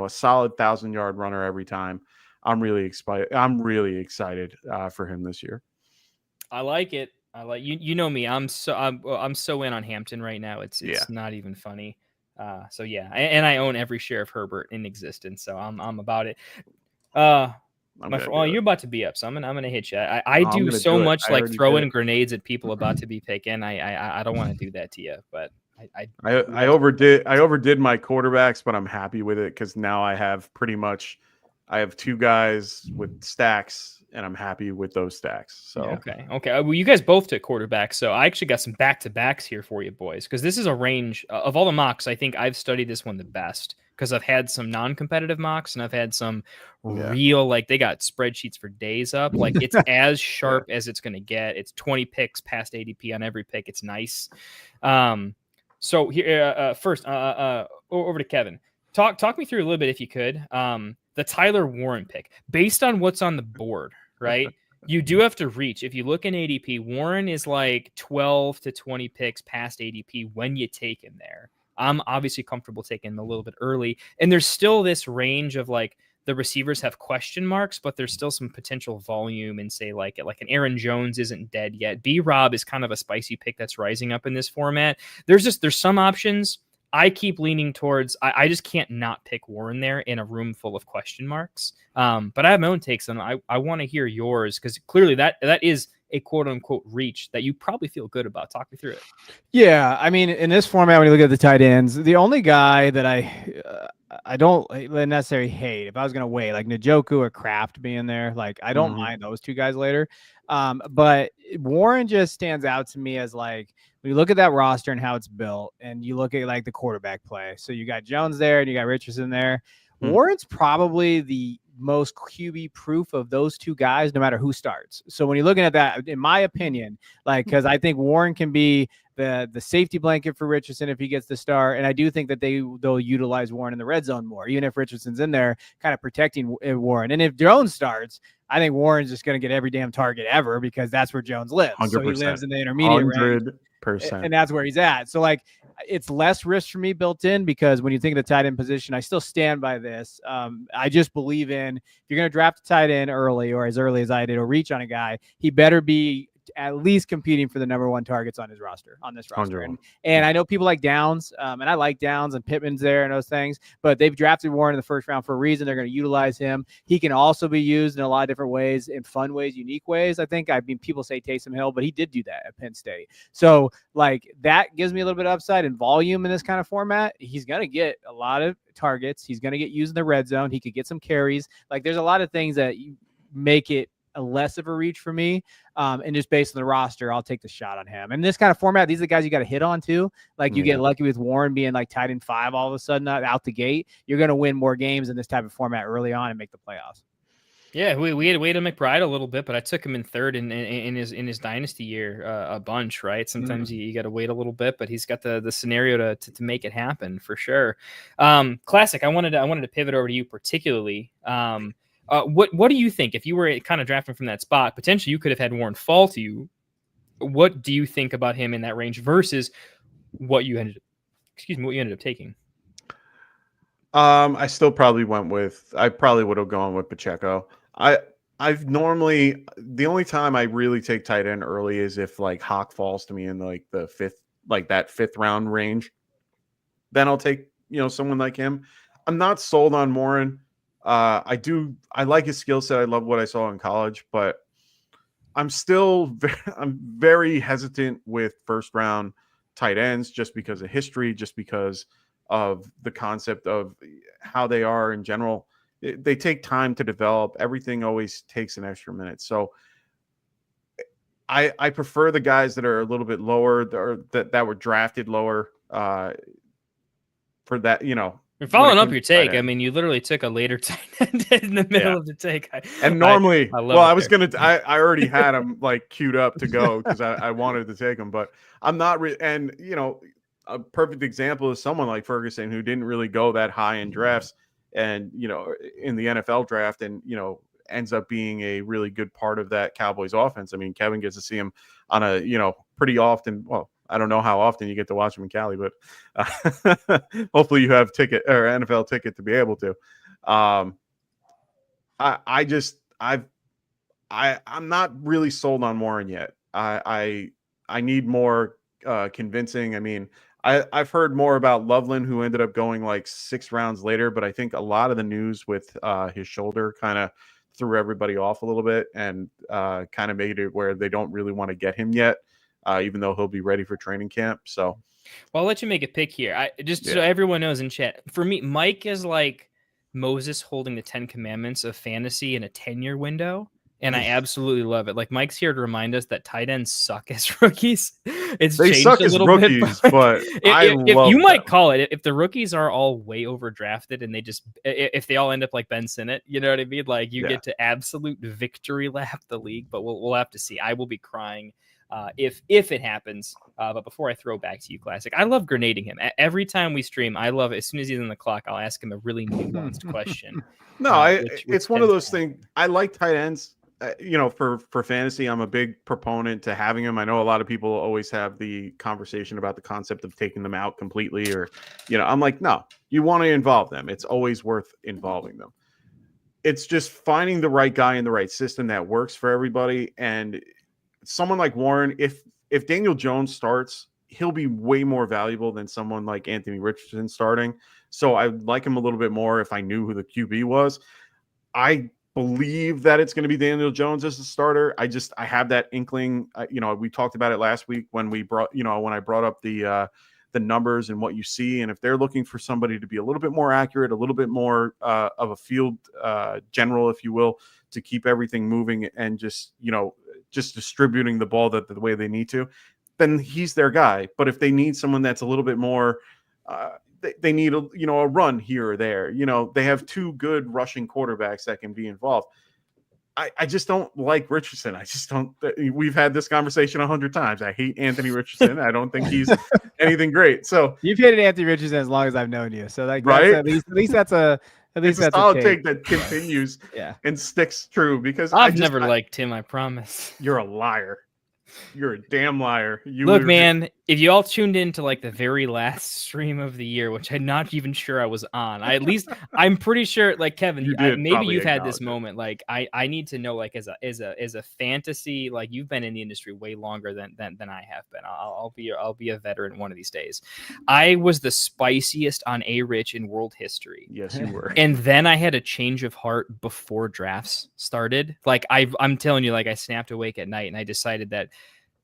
S6: solid 1,000-yard runner every time. I'm really excited for him this year.
S7: I like it. I like you know me. I'm so in on Hampton right now. It's not even funny. So yeah, and I own every share of Herbert in existence. So I'm about it. You're about to be up, so I'm gonna hit you. I do so much like throwing grenades at people about to be picking. I don't want to do that to you, but
S6: I overdid my quarterbacks, but I'm happy with it because now I have 2 guys with stacks. And I'm happy with those stacks. So
S7: okay. Well, you guys both took quarterbacks, so I actually got some back-to-backs here for you, boys, because this is a range of all the mocks. I think I've studied this one the best because I've had some non-competitive mocks and I've had some real, like they got spreadsheets for days up. Like it's as sharp as it's going to get. It's 20 picks past ADP on every pick. It's nice. So here, first, over to Kevin. Talk me through a little bit if you could. The Tyler Warren pick, based on what's on the board, right? You do have to reach. If you look in ADP, Warren is like 12 to 20 picks past ADP when you take him there. I'm obviously comfortable taking him a little bit early. And there's still this range of like the receivers have question marks, but there's still some potential volume and say like an Aaron Jones isn't dead yet. B-Rob is kind of a spicy pick that's rising up in this format. There's some options. I keep leaning towards, I just can't not pick Warren there in a room full of question marks. But I have my own takes on it. I want to hear yours because clearly that is a quote unquote reach that you probably feel good about. Talk me through it.
S8: Yeah. I mean, in this format, when you look at the tight ends, the only guy that I don't necessarily hate, if I was going to wait, like Njoku or Kraft being there, like I don't mind those 2 guys later. But Warren just stands out to me as like, when you look at that roster and how it's built and you look at like the quarterback play. So you got Jones there and you got Richardson there. Warren's probably the most QB proof of those 2 guys, no matter who starts. So when you're looking at that, in my opinion, like, cause I think Warren can be the safety blanket for Richardson if he gets the start. And I do think that they'll utilize Warren in the red zone more, even if Richardson's in there kind of protecting Warren. And if Jones starts, I think Warren's just going to get every damn target ever because that's where Jones lives.
S6: 100%.
S8: So he lives in the intermediate 100%.
S6: Range.
S8: And that's where he's at. So like it's less risk for me built in because when you think of the tight end position, I still stand by this. I just believe in if you're going to draft a tight end early or as early as I did or reach on a guy, he better be at least competing for the number 1 targets on this roster. And I know people like Downs, and I like Downs and Pittman's there and those things, but they've drafted Warren in the first round for a reason. They're going to utilize him. He can also be used in a lot of different ways, in fun ways, unique ways. I mean, people say Taysom Hill, but he did do that at Penn State. So like that gives me a little bit of upside and volume in this kind of format. He's going to get a lot of targets. He's going to get used in the red zone. He could get some carries. Like there's a lot of things that make it a less of a reach for me. And just based on the roster, I'll take the shot on him. And this kind of format, these are the guys you got to hit on too. Like you get lucky with Warren being like tight end 5 all of a sudden out the gate. You're going to win more games in this type of format early on and make the playoffs.
S7: Yeah, we had waited on McBride a little bit, but I took him in third in his dynasty year a bunch, right? Sometimes you got to wait a little bit, but he's got the scenario to make it happen for sure. Classic. I wanted to pivot over to you particularly. What do you think if you were kind of drafting from that spot? Potentially, you could have had Warren fall to you. What do you think about him in that range versus what you ended up taking?
S6: I still probably I probably would have gone with Pacheco. I've normally, the only time I really take tight end early is if like Hawk falls to me in like the fifth round range. Then I'll take, someone like him. I'm not sold on Warren. I like his skill set. I love what I saw in college, but I'm very hesitant with first round tight ends just because of history, just because of the concept of how they are in general. They take time to develop. Everything always takes an extra minute. So I prefer the guys that are a little bit lower that were drafted lower for that,
S7: And following up your take, I mean, you literally took a later tight end in the middle of the take.
S6: Normally, I already had him like queued up to go because I wanted to take him, but I'm not a perfect example is someone like Ferguson who didn't really go that high in drafts and, in the NFL draft and, ends up being a really good part of that Cowboys offense. I mean, Kevin gets to see him on a, pretty often. Well, I don't know how often you get to watch him in Cali, but hopefully you have ticket or NFL ticket to be able to. I'm not really sold on Warren yet. I need more convincing. I mean, I've heard more about Loveland, who ended up going like 6 rounds later, but I think a lot of the news with his shoulder kind of threw everybody off a little bit and kind of made it where they don't really want to get him yet, even though he'll be ready for training camp. So,
S7: well, I'll let you make a pick here. So everyone knows in chat, for me, Mike is like Moses holding the 10 commandments of fantasy in a 10-year window. And I absolutely love it. Like Mike's here to remind us that tight ends suck as rookies. They
S6: suck as rookies, but
S7: you might call it if the rookies are all way overdrafted and if they all end up like Ben Sinnott, you know what I mean? Like you get to absolute victory lap the league, but we'll have to see. I will be crying if it happens. But before I throw back to you, Classic, I love grenading him. Every time we stream, I love it. As soon as he's on the clock, I'll ask him a really nuanced question.
S6: No, it's one of those things. I like tight ends. For fantasy, I'm a big proponent to having them. I know a lot of people always have the conversation about the concept of taking them out completely, or, I'm like, no, you want to involve them. It's always worth involving them. It's just finding the right guy in the right system that works for everybody. And someone like Warren, if Daniel Jones starts, he'll be way more valuable than someone like Anthony Richardson starting. So I like him a little bit more if I knew who the QB was. I believe that it's going to be Daniel Jones as the starter. I have that inkling. We talked about it last week when I brought up the numbers and what you see. And if they're looking for somebody to be a little bit more accurate, a little bit more of a field general, if you will, to keep everything moving and just distributing the ball the way they need to, then he's their guy. But if they need someone that's a little bit more, they need a run here or there. They have 2 good rushing quarterbacks that can be involved. I just don't like Richardson. I just don't. We've had this conversation 100 times. I hate Anthony Richardson. I don't think he's anything great. So
S8: you've hated Anthony Richardson as long as I've known you. So like,
S6: right?
S8: At least that's a
S6: solid take that continues and sticks true because
S7: I've never liked him. I promise.
S6: You're a liar. You're a damn liar.
S7: Look, man, if you all tuned in to like the very last stream of the year, which I'm not even sure I was on, I'm pretty sure, like Kevin, maybe you've had this moment. Like I need to know, like as a fantasy, like you've been in the industry way longer than I have been. I'll be a veteran one of these days. I was the spiciest on A-Rich in world history.
S6: Yes, you were.
S7: And then I had a change of heart before drafts started. Like I'm telling you, like I snapped awake at night and I decided that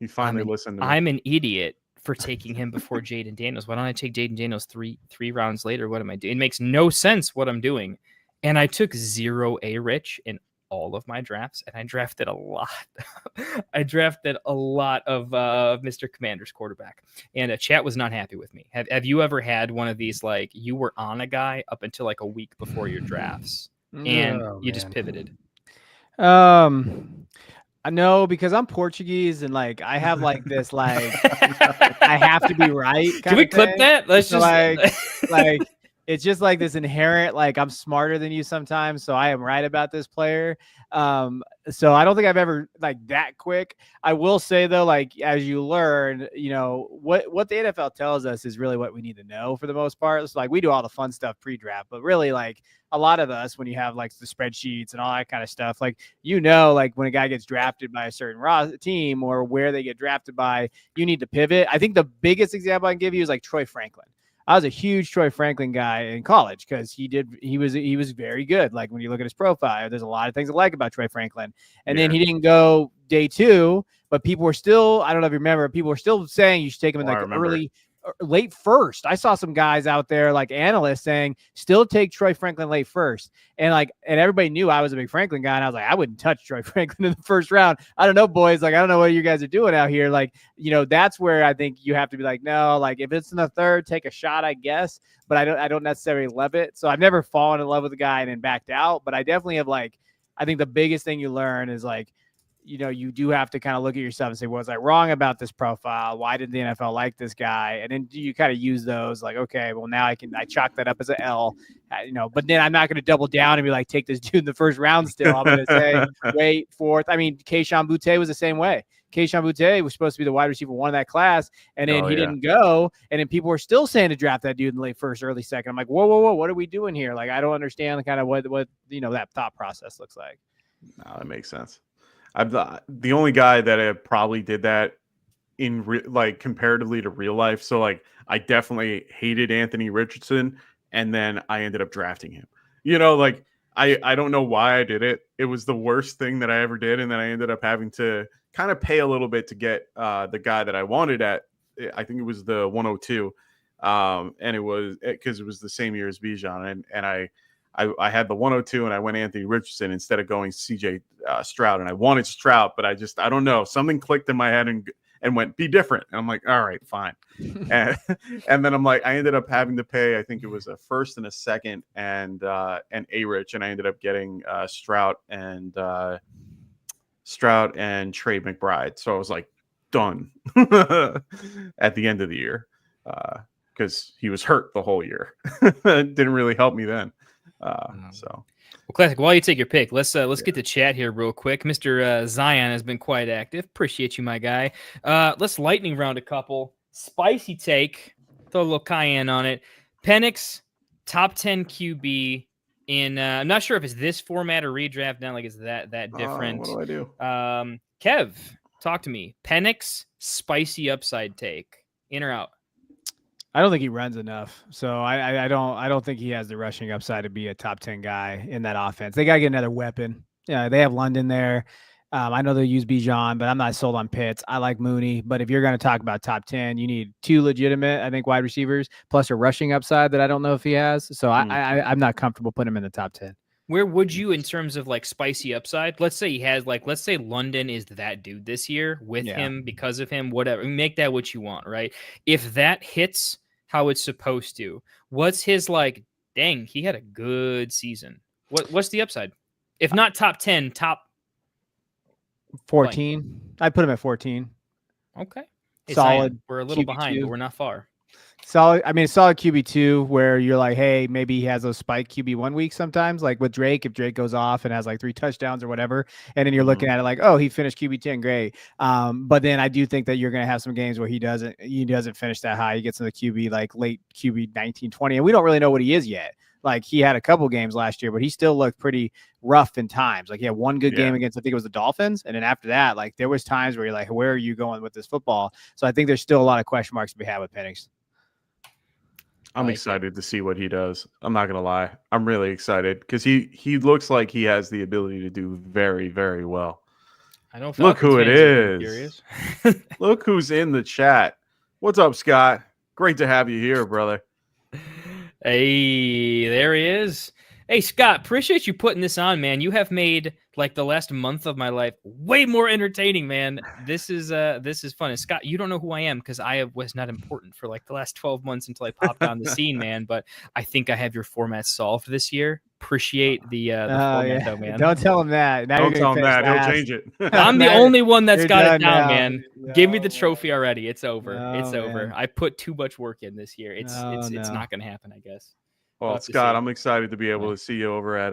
S6: you finally listened to me.
S7: I'm an idiot for taking him before Jaden Daniels. Why don't I take Jaden Daniels three rounds later? What am I doing? It makes no sense what I'm doing. And I took 0 A-Rich in all of my drafts, and I drafted a lot. I drafted a lot of Mr. Commander's quarterback, and chat was not happy with me. Have you ever had one of these, like, you were on a guy up until like a week before your drafts, and you just pivoted?
S8: I know, because I'm Portuguese and like I have like this like I have to be right.
S7: Can we clip
S8: thing.
S7: that? Let's
S8: So,
S7: just
S8: like it's just like this inherent like I'm smarter than you sometimes, so I am right about this player. So I don't think I've ever like that quick. I will say though, like as you learn, you know what the NFL tells us is really what we need to know for the most part. It's like we do all the fun stuff pre-draft, but really like a lot of us, when you have like the spreadsheets and all that kind of stuff, like, you know, like when a guy gets drafted by a certain team or where they get drafted by, you need to pivot. I think the biggest example I can give you is like Troy Franklin. I was a huge Troy Franklin guy in college because he was very good. Like when you look at his profile, there's a lot of things I like about Troy Franklin. And then he didn't go day 2, but people were still, I don't know if you remember, people were still saying you should take him in like late first. I saw some guys out there, like analysts, saying still take Troy Franklin late first. And everybody knew I was a big Franklin guy. And I was like, I wouldn't touch Troy Franklin in the first round. I don't know, boys. Like, I don't know what you guys are doing out here. Like, you know, that's where I think you have to be like, no, like if it's in the third, take a shot, I guess. But I don't necessarily love it. So I've never fallen in love with a guy and then backed out. But I definitely have I think the biggest thing you learn is like, you know, you do have to kind of look at yourself and say, was I wrong about this profile? Why did the NFL like this guy? And then do you kind of use those like, okay, well now I chalk that up as an L, you know, but then I'm not going to double down and be like, take this dude in the first round still. I'm going to say, wait, fourth. I mean, Kayshon Boutte was the same way. Kayshon Boutte was supposed to be the wide receiver 1 of that class, and then he didn't go. And then people were still saying to draft that dude in the late first, early second. I'm like, whoa, what are we doing here? Like, I don't understand kind of what, you know, that thought process looks like.
S6: No, that makes sense. I'm the only guy that probably did that in like comparatively to real life. So like I definitely hated Anthony Richardson, and then I ended up drafting him. You know, like I don't know why I did it. It was the worst thing that I ever did, and then I ended up having to kind of pay a little bit to get the guy that I wanted at. I think it was the 102, and it was because it was the same year as Bijan, and I had the 102 and I went Anthony Richardson instead of going CJ Stroud, and I wanted Stroud, but I don't know, something clicked in my head and went, be different. And I'm like, all right, fine. and then I'm like, I ended up having to pay, I think it was a first and a second and A-Rich, and I ended up getting Stroud and Trey McBride. So I was like, done at the end of the year because he was hurt the whole year. It didn't really help me then. Well,
S7: Classic, while you take your pick, let's get to chat here real quick. Mr. Zion has been quite active. Appreciate you, my guy. Let's lightning round a couple. Spicy take, throw a little cayenne on it. Penix, top 10 QB in I'm not sure if it's this format or redraft now, like it's that different.
S6: What do I do?
S7: Kev, talk to me. Penix, spicy upside take, in or out?
S8: I don't think he runs enough. So I don't think he has the rushing upside to be a top 10 guy in that offense. They got to get another weapon. Yeah, they have London there. I know they'll use Bijan, but I'm not sold on Pitts. I like Mooney, but if you're going to talk about top 10, you need 2 legitimate, I think, wide receivers plus a rushing upside that I don't know if he has. So I'm not comfortable putting him in the top 10.
S7: Where would you, in terms of like spicy upside, let's say he has let's say London is that dude this year with him, because of him, whatever, make that what you want, right? If that hits how it's supposed to, what's his like, dang, he had a good season. What's the upside? If not top 10, top
S8: 14. I'd put him at 14.
S7: Okay.
S8: Solid.
S7: We're a little
S8: QB2.
S7: behind, but we're not far.
S8: Solid. I mean, solid QB2 where you're like, hey, maybe he has those spike QB1 weeks sometimes, like with Drake, if Drake goes off and has like 3 touchdowns or whatever. And then you're looking at it like, oh, he finished QB10, great. But then I do think that you're going to have some games where he doesn't finish that high. He gets in the QB, like late QB 19, 20. And we don't really know what he is yet. Like he had a couple games last year, but he still looked pretty rough in times. Like he had one good game against, I think it was the Dolphins. And then after that, like there was times where you're like, where are you going with this football? So I think there's still a lot of question marks to be had with Penix.
S6: I'm excited to see what he does. I'm not gonna lie. I'm really excited because he looks like he has the ability to do very, very well.
S7: I know.
S6: Look who it is. Look who's in the chat. What's up, Scott? Great to have you here, brother.
S7: Hey, there he is. Hey, Scott, appreciate you putting this on, man. You have made like the last month of my life way more entertaining, man. This is fun. And Scott, you don't know who I am because I was not important for like the last 12 months until I popped on the scene, man. But I think I have your format solved this year. Appreciate the format, though, man.
S8: Don't tell him that. Now
S6: Don't
S8: you're
S6: tell
S8: gonna
S6: him
S8: finish
S6: that. He'll
S8: last.
S6: change it.
S7: I'm the only one that's
S8: You're
S7: got it
S8: done
S7: down,
S8: now.
S7: man. Give me the trophy already. It's over. It's
S8: Oh,
S7: over.
S8: man.
S7: I put too much work in this year. It's
S8: Oh,
S7: it's
S8: no.
S7: not gonna happen, I guess.
S6: Well,
S7: have to
S6: Scott,
S7: see.
S6: I'm excited to be able to see you over at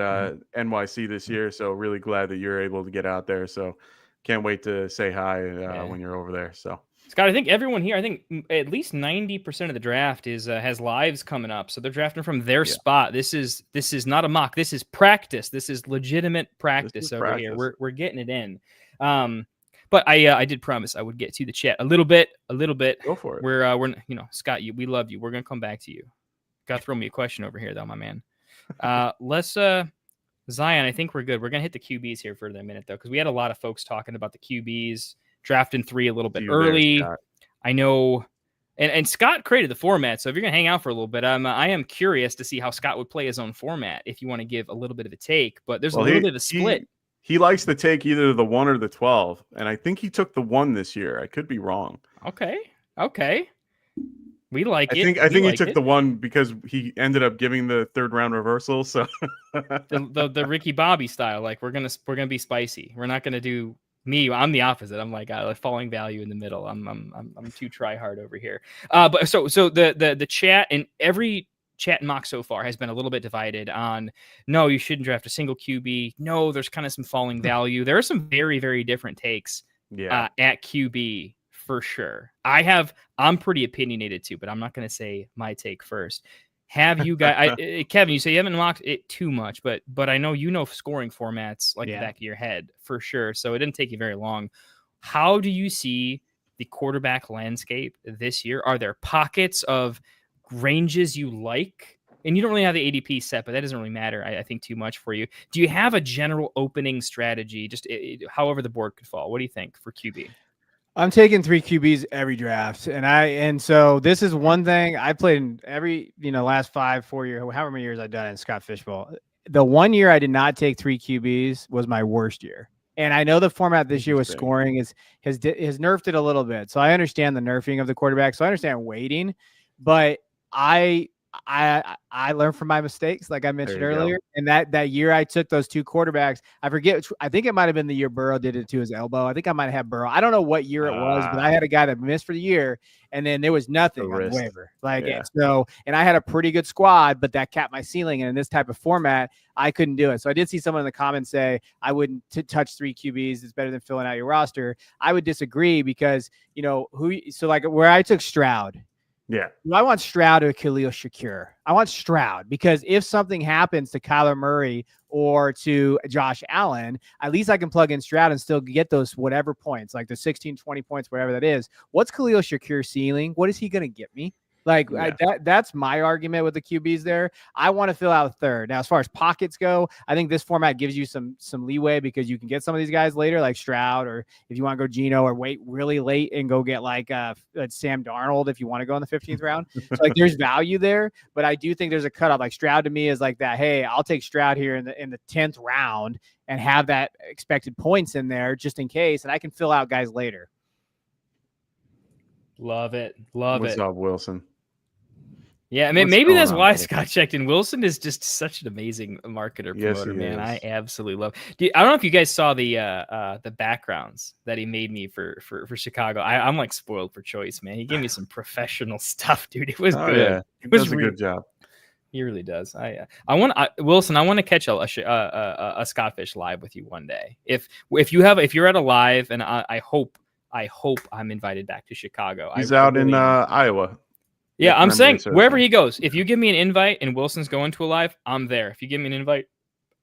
S6: NYC this year. So really glad that you're able to get out there. So can't wait to say hi when you're over there. So
S7: Scott, I think everyone here, I think at least 90% of the draft is has lives coming up. So they're drafting from their spot. This is not a mock. This is practice. This is legitimate practice over here. We're getting it in. But I did promise I would get to the chat a little bit.
S6: Go for it.
S7: We're Scott, we love you. We're gonna come back to you. Got to throw me a question over here though, my man. Let's Zion, I think we're good. We're gonna hit the QBs here for a minute though, because we had a lot of folks talking about the QBs drafting 3 a little bit early.
S6: There,
S7: I know, and Scott created the format, so if you're gonna hang out for a little bit, I am curious to see how Scott would play his own format if you want to give a little bit of a take. But there's a little bit of a split.
S6: He likes to take either the 1 or the 12, and I think he took the 1 this year. I could be wrong.
S7: Okay. We like
S6: I
S7: it.
S6: think he took the 1 because he ended up giving the 3rd round reversal. So
S7: the Ricky Bobby style, like we're gonna be spicy. We're not gonna do me. I'm the opposite. I'm like falling value in the middle. I'm too try hard over here. But so the chat and every chat and mock so far has been a little bit divided on no, you shouldn't draft a single QB. No, there's kind of some falling value. There are some very, very different takes at QB for sure. I'm pretty opinionated too, but I'm not going to say my take first. Have you guys, Kevin, you say you haven't mocked it too much, but I know you know scoring formats like the back of your head for sure. So it didn't take you very long. How do you see the quarterback landscape this year? Are there pockets of ranges you like? And you don't really have the ADP set, but that doesn't really matter, I think, too much for you. Do you have a general opening strategy, just however the board could fall? What do you think for QB?
S8: I'm taking 3 QBs every draft, and so this is one thing I played in every last 5-4 years, however many years I've done in Scott Fishbowl. The 1 year I did not take 3 QBs was my worst year. And I know the format this year with scoring has nerfed it a little bit. So I understand the nerfing of the quarterback. So I understand waiting, but I learned from my mistakes, like I mentioned earlier. And that year I took those 2 quarterbacks. I forget. I think it might have been the year Burrow did it to his elbow. I think I might have had Burrow. I don't know what year it was, but I had a guy that missed for the year, and then there was nothing on the waiver. And I had a pretty good squad, but that capped my ceiling. And in this type of format, I couldn't do it. So I did see someone in the comments say I wouldn't touch 3 QBs. It's better than filling out your roster. I would disagree because where I took Stroud.
S6: Yeah.
S8: I want Stroud or Khalil Shakir. I want Stroud because if something happens to Kyler Murray or to Josh Allen, at least I can plug in Stroud and still get those whatever points, like the 16, 20 points, whatever that is. What's Khalil Shakir's ceiling? What is he going to get me? That's my argument with the QBs there. I want to fill out a third. Now, as far as pockets go, I think this format gives you some leeway because you can get some of these guys later, like Stroud, or if you want to go Geno, or wait really late and go get like Sam Darnold if you want to go in the 15th round. So there's value there, but I do think there's a cutoff. Like Stroud to me is like that. Hey, I'll take Stroud here in the 10th round and have that expected points in there just in case, and I can fill out guys later.
S7: Love it.
S6: What's up, Wilson?
S7: Yeah, I mean, maybe that's why Scott checked in. Wilson is just such an amazing marketer promoter, man. I absolutely love. I don't know if you guys saw the backgrounds that he made me for Chicago. I'm like spoiled for choice, man. He gave me some professional stuff, dude. It was good.
S6: Yeah. He does a good job.
S7: He really does. Wilson, I want to catch a Scottfish live with you one day. If you're at a live, and I hope I'm invited back to Chicago.
S6: He's out in Iowa.
S7: Yeah, I'm saying wherever he goes, if you give me an invite and Wilson's going to a live, I'm there. If you give me an invite,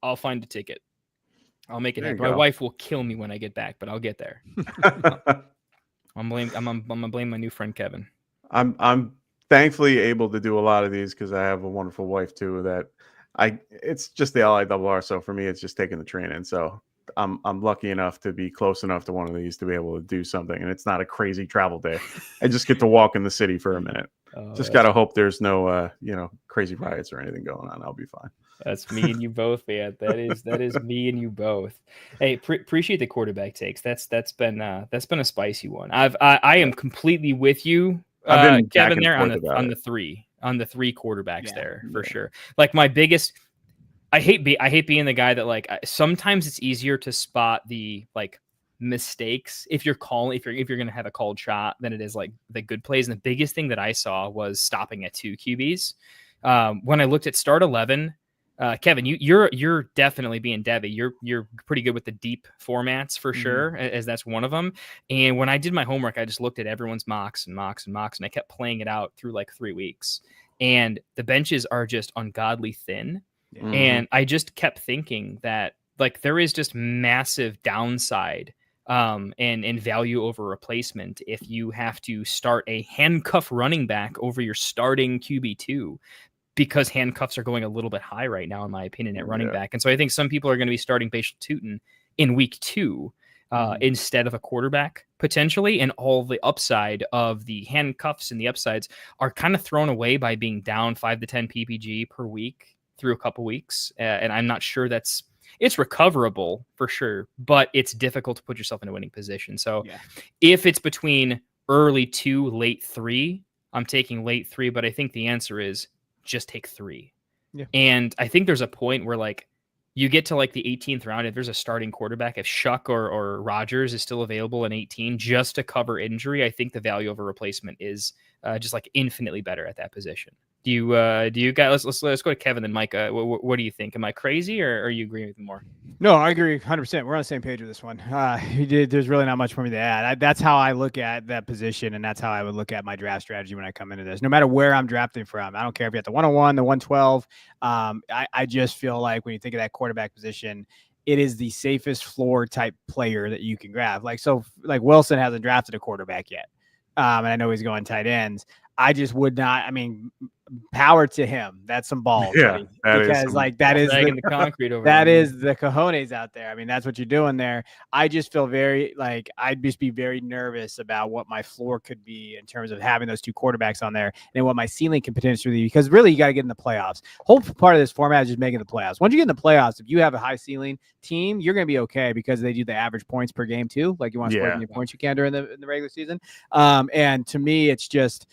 S7: I'll find a ticket. I'll make it happen. My wife will kill me when I get back, but I'll get there. I'm gonna blame my new friend Kevin.
S6: I'm thankfully able to do a lot of these because I have a wonderful wife too. It's just the LIRR. So for me, it's just taking the train in. So I'm lucky enough to be close enough to one of these to be able to do something, and it's not a crazy travel day. I just get to walk in the city for a minute. Just gotta hope there's no crazy riots or anything going on. I'll be fine.
S7: That's me and you both, man. That is me and you both. Hey, appreciate the quarterback takes. That's been a spicy one. I am completely with you,
S6: I've been
S7: Kevin,
S6: back
S7: there
S6: and
S7: on
S6: forth
S7: the
S6: about
S7: three quarterbacks there for sure. Like my biggest, I hate being the guy that like sometimes it's easier to spot the like mistakes if you're going to have a called shot than it is like the good plays. And the biggest thing that I saw was stopping at 2 QBs. When I looked at start 11. Kevin, you're definitely being Debbie. You're pretty good with the deep formats for sure, as that's one of them. And when I did my homework, I just looked at everyone's mocks, and I kept playing it out through like 3 weeks. And the benches are just ungodly thin. Mm-hmm. And I just kept thinking that like there is just massive downside and value over replacement if you have to start a handcuff running back over your starting QB2. Because handcuffs are going a little bit high right now, in my opinion, at running back. And so I think some people are going to be starting Bashal Tutin in week 2 instead of a quarterback potentially. And all the upside of the handcuffs and the upsides are kind of thrown away by being down 5 to 10 PPG per week through a couple weeks. And I'm not sure it's recoverable for sure, but it's difficult to put yourself in a winning position. So if it's between early 2, late 3, I'm taking late 3, but I think the answer is just take 3. Yeah. And I think there's a point where like you get to like the 18th round, if there's a starting quarterback, if Shuck or Rogers is still available in 18 just to cover injury, I think the value of a replacement is just like infinitely better at that position. Do you guys, let's go to Kevin and Micah. What do you think? Am I crazy or are you agreeing with me more?
S8: No, I agree 100%. We're on the same page with this one. There's really not much for me to add. That's how I look at that position, and that's how I would look at my draft strategy when I come into this. No matter where I'm drafting from, I don't care if you're at the 101, the 112. I just feel like when you think of that quarterback position, it is the safest floor type player that you can grab. Like Wilson hasn't drafted a quarterback yet. And I know he's going tight ends. I just would not. I mean, power to him. That's some balls, buddy. Because like that is
S7: the concrete over
S8: that is the cojones out there. I mean, that's what you're doing there. I just feel very like I'd just be very nervous about what my floor could be in terms of having those 2 quarterbacks on there and what my ceiling can potentially be. Because really, you got to get in the playoffs. Whole part of this format is just making the playoffs. Once you get in the playoffs, if you have a high ceiling team, you're going to be okay because they do the average points per game too. Like you want to score as many points you can during the regular season. And to me, it's just.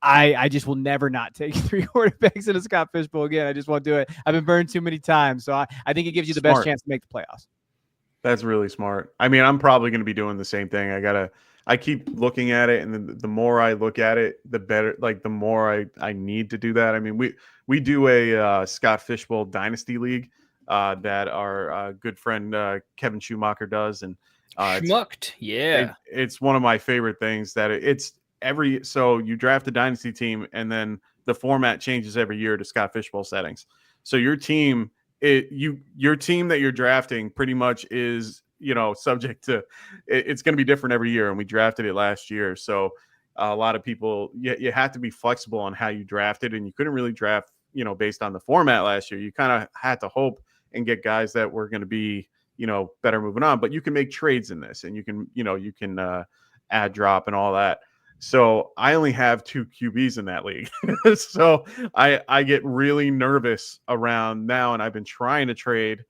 S8: I just will never not take 3 quarterbacks in a Scott Fishbowl again. I just won't do it. I've been burned too many times. So I think it gives you the best chance to make the playoffs.
S6: That's really smart. I mean, I'm probably going to be doing the same thing. I keep looking at it, and the more I look at it, the better, like the more I need to do that. I mean, we do a Scott Fishbowl Dynasty League that our good friend Kevin Schumacher does. And
S7: Schmucked.
S6: It's one of my favorite things that so you draft a dynasty team and then the format changes every year to Scott Fishbowl settings. So your team that you're drafting pretty much is, subject to, it's going to be different every year. And we drafted it last year. So a lot of people, you have to be flexible on how you drafted, and you couldn't really draft, based on the format last year. You kind of had to hope and get guys that were going to be, better moving on, but you can make trades in this, and you can add drop and all that. So I only have 2 QBs in that league. So I get really nervous around now, and I've been trying to trade.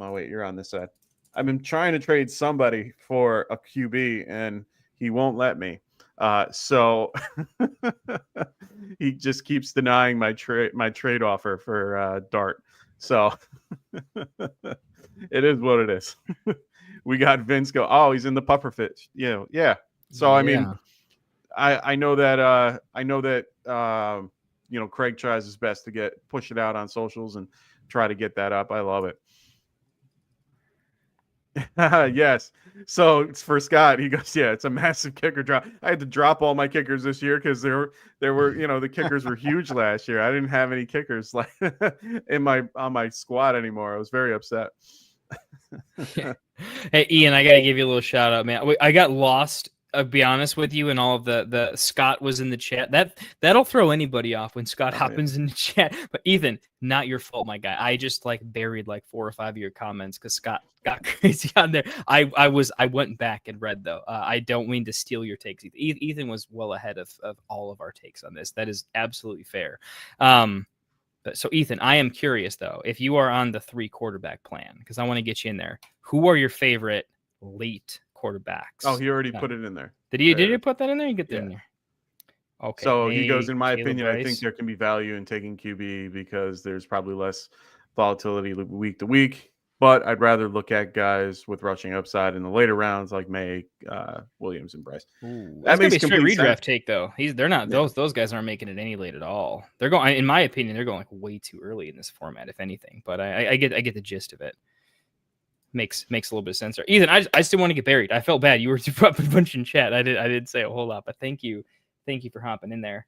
S6: Oh, wait, you're on this side. I've been trying to trade somebody for a QB, and he won't let me. So he just keeps denying my trade offer for Dart. So it is what it is. We got Vince go, oh, he's in the pufferfish. Yeah. So I mean, I know that Craig tries his best to push it out on socials and try to get that up. I love it. Yes. So it's for Scott. He goes, yeah, it's a massive kicker drop. I had to drop all my kickers this year because there were the kickers were huge last year. I didn't have any kickers like on my squad anymore. I was very upset.
S7: Hey, Ian, I got to give you a little shout out, man. I got lost I'll be honest with you, and all of the Scott was in the chat. That'll throw anybody off when Scott happens in the chat. But Ethan, not your fault, my guy. I just like buried like 4 or 5 of your comments because Scott got crazy on there. I went back and read though. I don't mean to steal your takes. Ethan was well ahead of all of our takes on this. That is absolutely fair. So Ethan, I am curious though, if you are on the 3 quarterback plan, because I want to get you in there. Who are your favorite late quarterbacks?
S6: Oh, he already put it in there.
S7: Did you put that in there? You get that in there. Okay.
S6: So he goes, in my
S7: Caleb
S6: opinion,
S7: Rice.
S6: I think there can be value in taking QB because there's probably less volatility week to week. But I'd rather look at guys with rushing upside in the later rounds like May, Williams, and Bryce.
S7: That makes a straight redraft take though. They're not those guys aren't making it any late at all. They're going, in my opinion, they're going like way too early in this format, if anything. But I get the gist of it. Makes a little bit of sense there. Ethan, I still want to get buried. I felt bad. You were up a bunch in chat. I didn't say a whole lot, but thank you for hopping in there.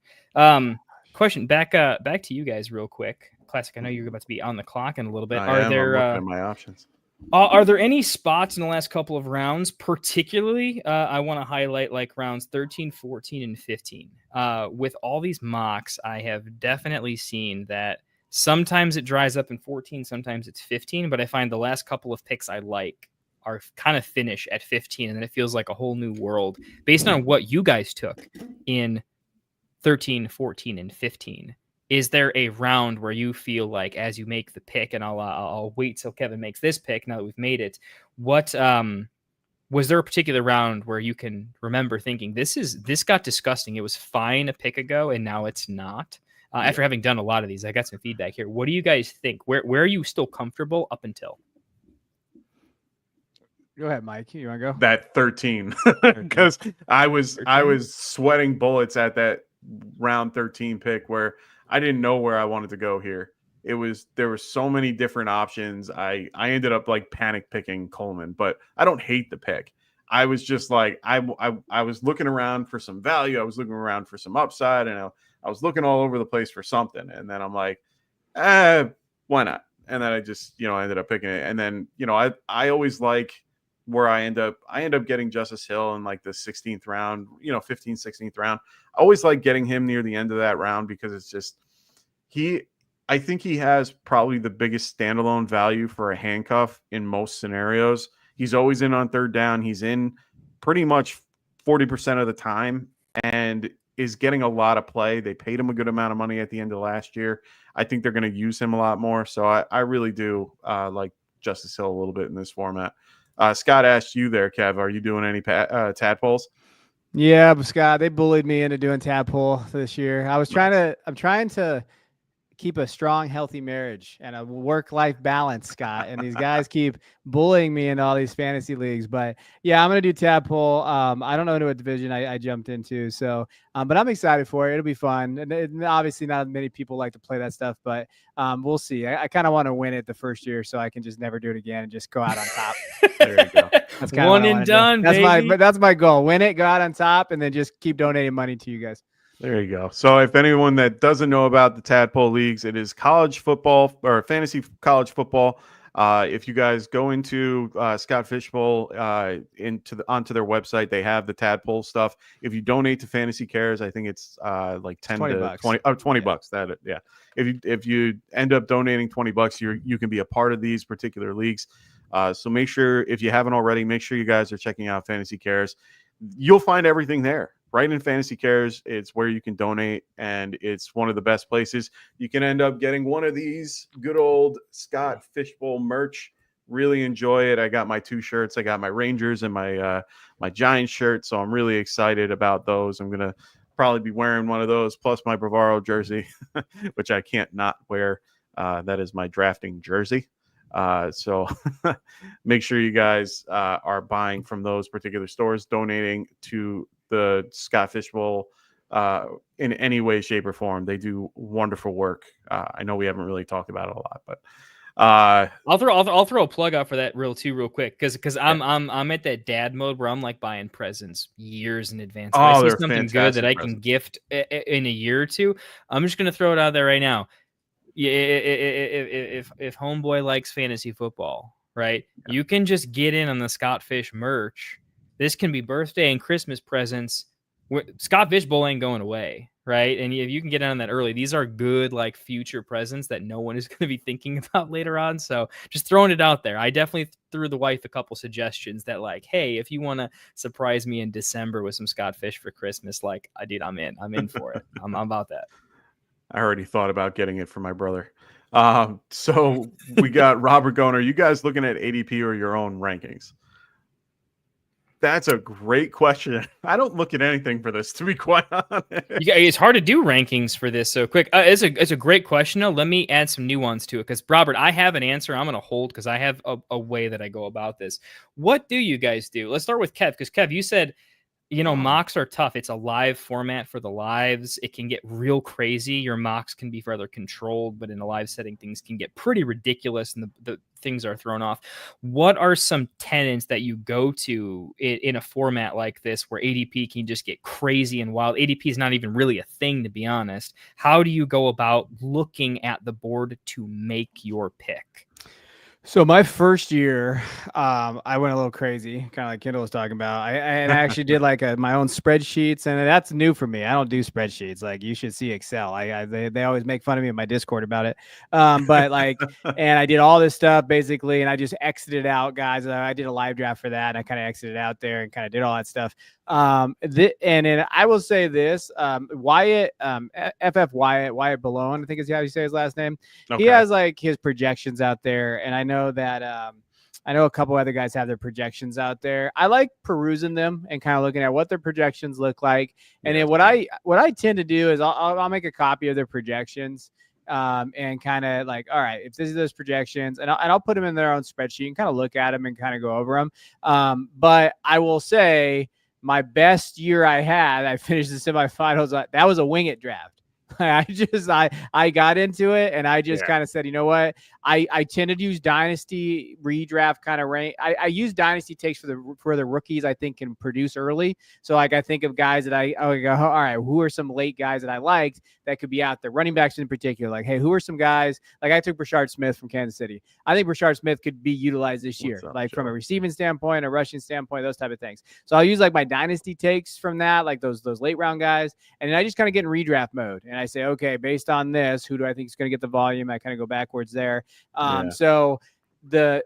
S7: Question back to you guys real quick. Classic. I know you're about to be on the clock in a little bit.
S6: I'm looking at my options.
S7: Are there any spots in the last couple of rounds, particularly I want to highlight like rounds 13, 14, and 15? With all these mocks, I have definitely seen that sometimes it dries up in 14, sometimes it's 15, but I find the last couple of picks I like are kind of finish at 15, and then it feels like a whole new world based on what you guys took in 13, 14, and 15. Is there a round where you feel like as you make the pick, and I'll wait till Kevin makes this pick now that we've made it, what was there a particular round where you can remember thinking this got disgusting, it was fine a pick ago and now it's not? After having done a lot of these, I got some feedback here. What do you guys think? Where are you still comfortable up until?
S8: Go ahead, Mike. You want to go?
S6: That 13, because I was sweating bullets at that round 13 pick where I didn't know where I wanted to go here. There were so many different options. I ended up like panic picking Coleman, but I don't hate the pick. I was just like I was looking around for some value. I was looking around for some upside, and I was looking all over the place for something. And then I'm like, why not? And then I just ended up picking it. And then I always like where I end up getting Justice Hill in like the 16th round, 15th, 16th round. I always like getting him near the end of that round because it's just I think he has probably the biggest standalone value for a handcuff in most scenarios. He's always in on third down. He's in pretty much 40% of the time and is getting a lot of play. They paid him a good amount of money at the end of last year. I think they're going to use him a lot more. So I really do like Justice Hill a little bit in this format. Scott asked you there, Kev, are you doing any tadpoles?
S8: Yeah, but Scott, they bullied me into doing tadpole this year. I'm trying to keep a strong, healthy marriage and a work-life balance, Scott. And these guys keep bullying me in all these fantasy leagues. But yeah, I'm going to do tadpole. I don't know what division I jumped into. So, but I'm excited for it. It'll be fun. And obviously not many people like to play that stuff, but we'll see. I kind of want to win it the first year so I can just never do it again and just go out on top. There you go. That's kind of
S7: one and done, baby.
S8: That's my goal. Win it, go out on top, and then just keep donating money to you guys.
S6: There you go. So if anyone that doesn't know about the Tadpole Leagues, it is college football or fantasy college football. If you guys go into Scott Fishbowl onto their website, they have the Tadpole stuff. If you donate to Fantasy Cares, I think it's like 10
S8: 20
S6: to
S8: bucks.
S6: 20 bucks. Yeah. If you end up donating $20, you can be a part of these particular leagues. So make sure, if you haven't already, make sure you guys are checking out Fantasy Cares. You'll find everything there. Right in Fantasy Cares, it's where you can donate, and it's one of the best places. You can end up getting one of these good old Scott Fishbowl merch. Really enjoy it. I got my 2 shirts. I got my Rangers and my Giants shirt, so I'm really excited about those. I'm gonna probably be wearing one of those plus my Bavaro jersey, which I can't not wear. That is my drafting jersey. So make sure you guys are buying from those particular stores, donating to the Scott Fishbowl in any way, shape, or form. They do wonderful work. I know we haven't really talked about it a lot, but
S7: I'll throw a plug out for that real quick because I'm at that dad mode where I'm like buying presents years in advance. If I see something good that I can gift in a year or two, I'm just gonna throw it out there right now. Yeah, if homeboy likes fantasy football, right? You can just get in on the Scott Fish merch this can be birthday and Christmas presents. Scott Fishbowl ain't going away, right? And if you can get in on that early, these are good like future presents that no one is going to be thinking about later on. So just throwing it out there. I definitely threw the wife a couple suggestions that like, hey, if you want to surprise me in December with some Scott Fish for Christmas, like I did, I'm in for it. I'm about that.
S6: I already thought about getting it for my brother. So we got Robert going. Are you guys looking at ADP or your own rankings? That's a great question. I don't look at anything for this, to be quite honest.
S7: It's hard to do rankings for this so quick. It's a great question, though. Let me add some nuance to it because, Robert, I have an answer I'm going to hold because I have a way that I go about this. What do you guys do? Let's start with Kev because, Kev, you said, mocks are tough. It's a live format for the lives. It can get real crazy. Your mocks can be further controlled, but in a live setting, things can get pretty ridiculous and the things are thrown off. What are some tenets that you go to in a format like this where ADP can just get crazy and wild? ADP is not even really a thing, to be honest. How do you go about looking at the board to make your pick?
S8: So my first year, I went a little crazy, kind of like Kendall was talking about. I actually did like my own spreadsheets, and that's new for me. I don't do spreadsheets. Like you should see Excel. They always make fun of me in my Discord about it. But like, and I did all this stuff basically, and I just exited out, guys. I did a live draft for that, and I kind of exited out there and kind of did all that stuff. And then I will say this, Wyatt, FF Wyatt Balone, I think is how you say his last name. Okay. He has like his projections out there, and I know that I know a couple other guys have their projections out there. I like perusing them and kind of looking at what their projections look like. And then what I tend to do is I'll make a copy of their projections. And kind of like, all right, if this is those projections, and I'll put them in their own spreadsheet and kind of look at them and kind of go over them. But I will say, my best year I had, I finished the semifinals. That was a wing it draft. I got into it and I just kind of said, you know what? I tend to use dynasty redraft kind of rank. I use dynasty takes for the rookies I think can produce early. So like I think of guys that I go, all right, who are some late guys that I liked that could be out there? Running backs in particular. Like, hey, who are some guys? Like I took Brashard Smith from Kansas City. I think Brashard Smith could be utilized this year, like from a receiving standpoint, a rushing standpoint, those type of things. So I'll use like my dynasty takes from that, like those late round guys. And then I just kind of get in redraft mode and I say, okay, based on this, who do I think is going to get the volume? I kind of go backwards there. So the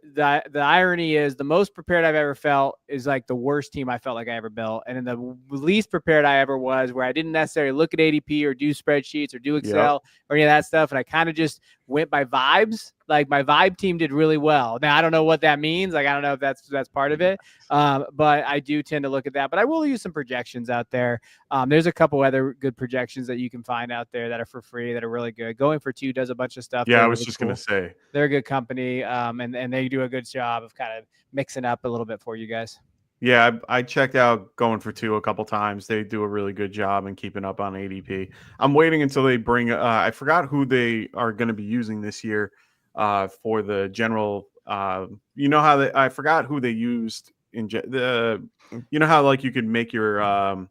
S8: irony is the most prepared I've ever felt is like the worst team I felt like I ever built. And then the least prepared I ever was where I didn't necessarily look at ADP or do spreadsheets or do Excel or any of that stuff. And I kind of just went by vibes. Like my vibe team did really well. Now I don't know what that means. Like, I don't know if that's part of it. But I do tend to look at that, but I will use some projections out there. There's a couple other good projections that you can find out there that are for free, that are really good. Going for Two does a bunch of stuff.
S6: Yeah, I was just going to say.
S8: They're a good company. And they do a good job of kind of mixing up a little bit for you guys.
S6: Yeah, I checked out Going for Two a couple times. They do a really good job in keeping up on ADP. I'm waiting until they bring I forgot who they are going to be using this year for the general. You know how I forgot who they used in you know how like you could make your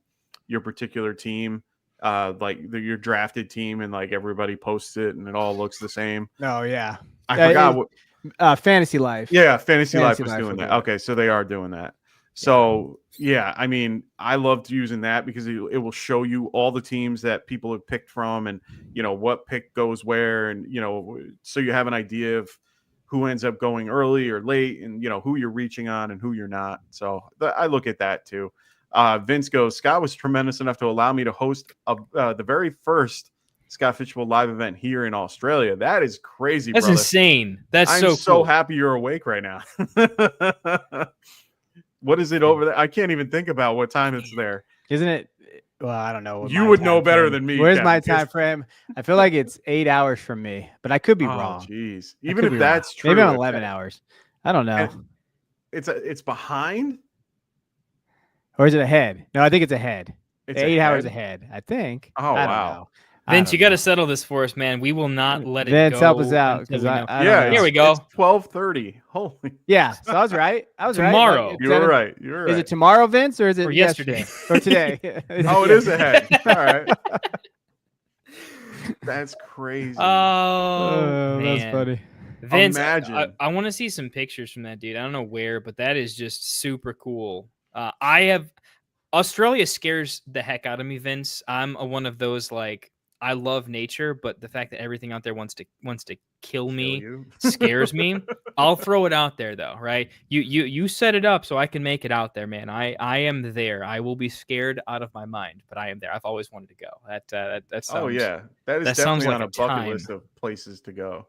S6: particular team like your drafted team and like everybody posts it and it all looks the same.
S8: Oh yeah,
S6: I forgot what
S8: Fantasy Life.
S6: Yeah, Fantasy Life was doing that. Okay, so they are doing that. So yeah, I mean, I loved using that because it will show you all the teams that people have picked from, and what pick goes where, and so you have an idea of who ends up going early or late, and who you're reaching on and who you're not. So I look at that too. Vince goes, Scott was tremendous enough to allow me to host the very first Scott Fishbowl live event here in Australia. That is crazy.
S7: That's
S6: brother.
S7: Insane. That's
S6: I'm
S7: so cool.
S6: Happy you're awake right now. What is it over there? I can't even think about what time it's there.
S8: Isn't it? Well, I don't know.
S6: You would know better than me.
S8: Where's my time frame? I feel like it's 8 hours from me, but I could be wrong.
S6: Jeez. Even if that's true.
S8: Maybe I'm 11 hours. I don't know.
S6: It's behind?
S8: Or is it ahead? No, I think it's ahead.
S6: It's
S8: 8 hours ahead, I think.
S6: Oh,
S8: I don't
S6: wow.
S8: know.
S7: Vince, you got to settle this for us, man. We will not let it
S8: Vince,
S7: go.
S8: help us out. Because
S7: here we go.
S6: It's 12:30. Holy.
S8: Yeah, so I was right.
S7: Tomorrow.
S8: Right.
S6: You were right. You were right.
S8: Is it tomorrow, Vince, or is it
S7: yesterday?
S8: Or today?
S6: Oh, it is ahead. All right. That's crazy.
S7: Oh, man.
S8: That's funny.
S7: Vince,
S6: Imagine.
S7: I want to see some pictures from that dude. I don't know where, but that is just super cool. Australia scares the heck out of me, Vince. I'm one of those, like, I love nature, but the fact that everything out there wants to kill me scares me. I'll throw it out there though, right? You set it up so I can make it out there, man. I am there. I will be scared out of my mind, but I am there. I've always wanted to go. That sounds.
S6: Oh yeah, that is
S7: that
S6: definitely
S7: sounds like
S6: on a
S7: a
S6: bucket
S7: time.
S6: list of places to go.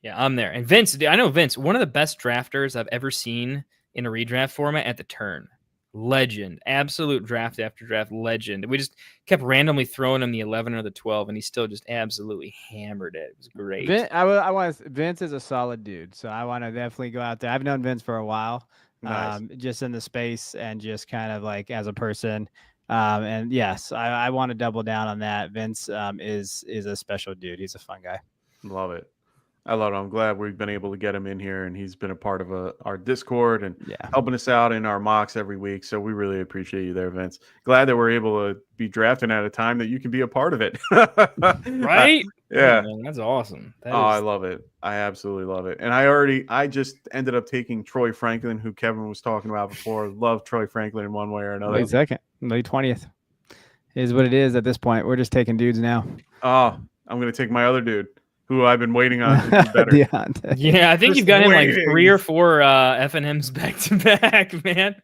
S7: Yeah, I'm there. And Vince, I know Vince, one of the best drafters I've ever seen in a redraft format at the turn. Legend, absolute draft after draft legend. We just kept randomly throwing him the 11 or the 12, and he still just absolutely hammered it. It was great.
S8: Vince is a solid dude, so I want to definitely go out there. I've known Vince for a while,
S6: Nice.
S8: just in the space and just kind of like as a person. And yes, I want to double down on that. Vince is a special dude. He's a fun guy.
S6: Love it. I love it. I'm glad we've been able to get him in here, and he's been a part of our Discord and helping us out in our mocks every week. So we really appreciate you there, Vince. Glad that we're able to be drafting at a time that you can be a part of it.
S7: Right?
S6: Yeah.
S7: Man, that's awesome.
S6: I love it. I absolutely love it. And I just ended up taking Troy Franklin, who Kevin was talking about before. Love Troy Franklin in one way or another.
S8: Wait a second. May 20th is what it is at this point. We're just taking dudes now.
S6: Oh, I'm going to take my other dude, who I've been waiting on to do better.
S7: Yeah, I think you've got him like 3 or 4 FNMs back to back, man.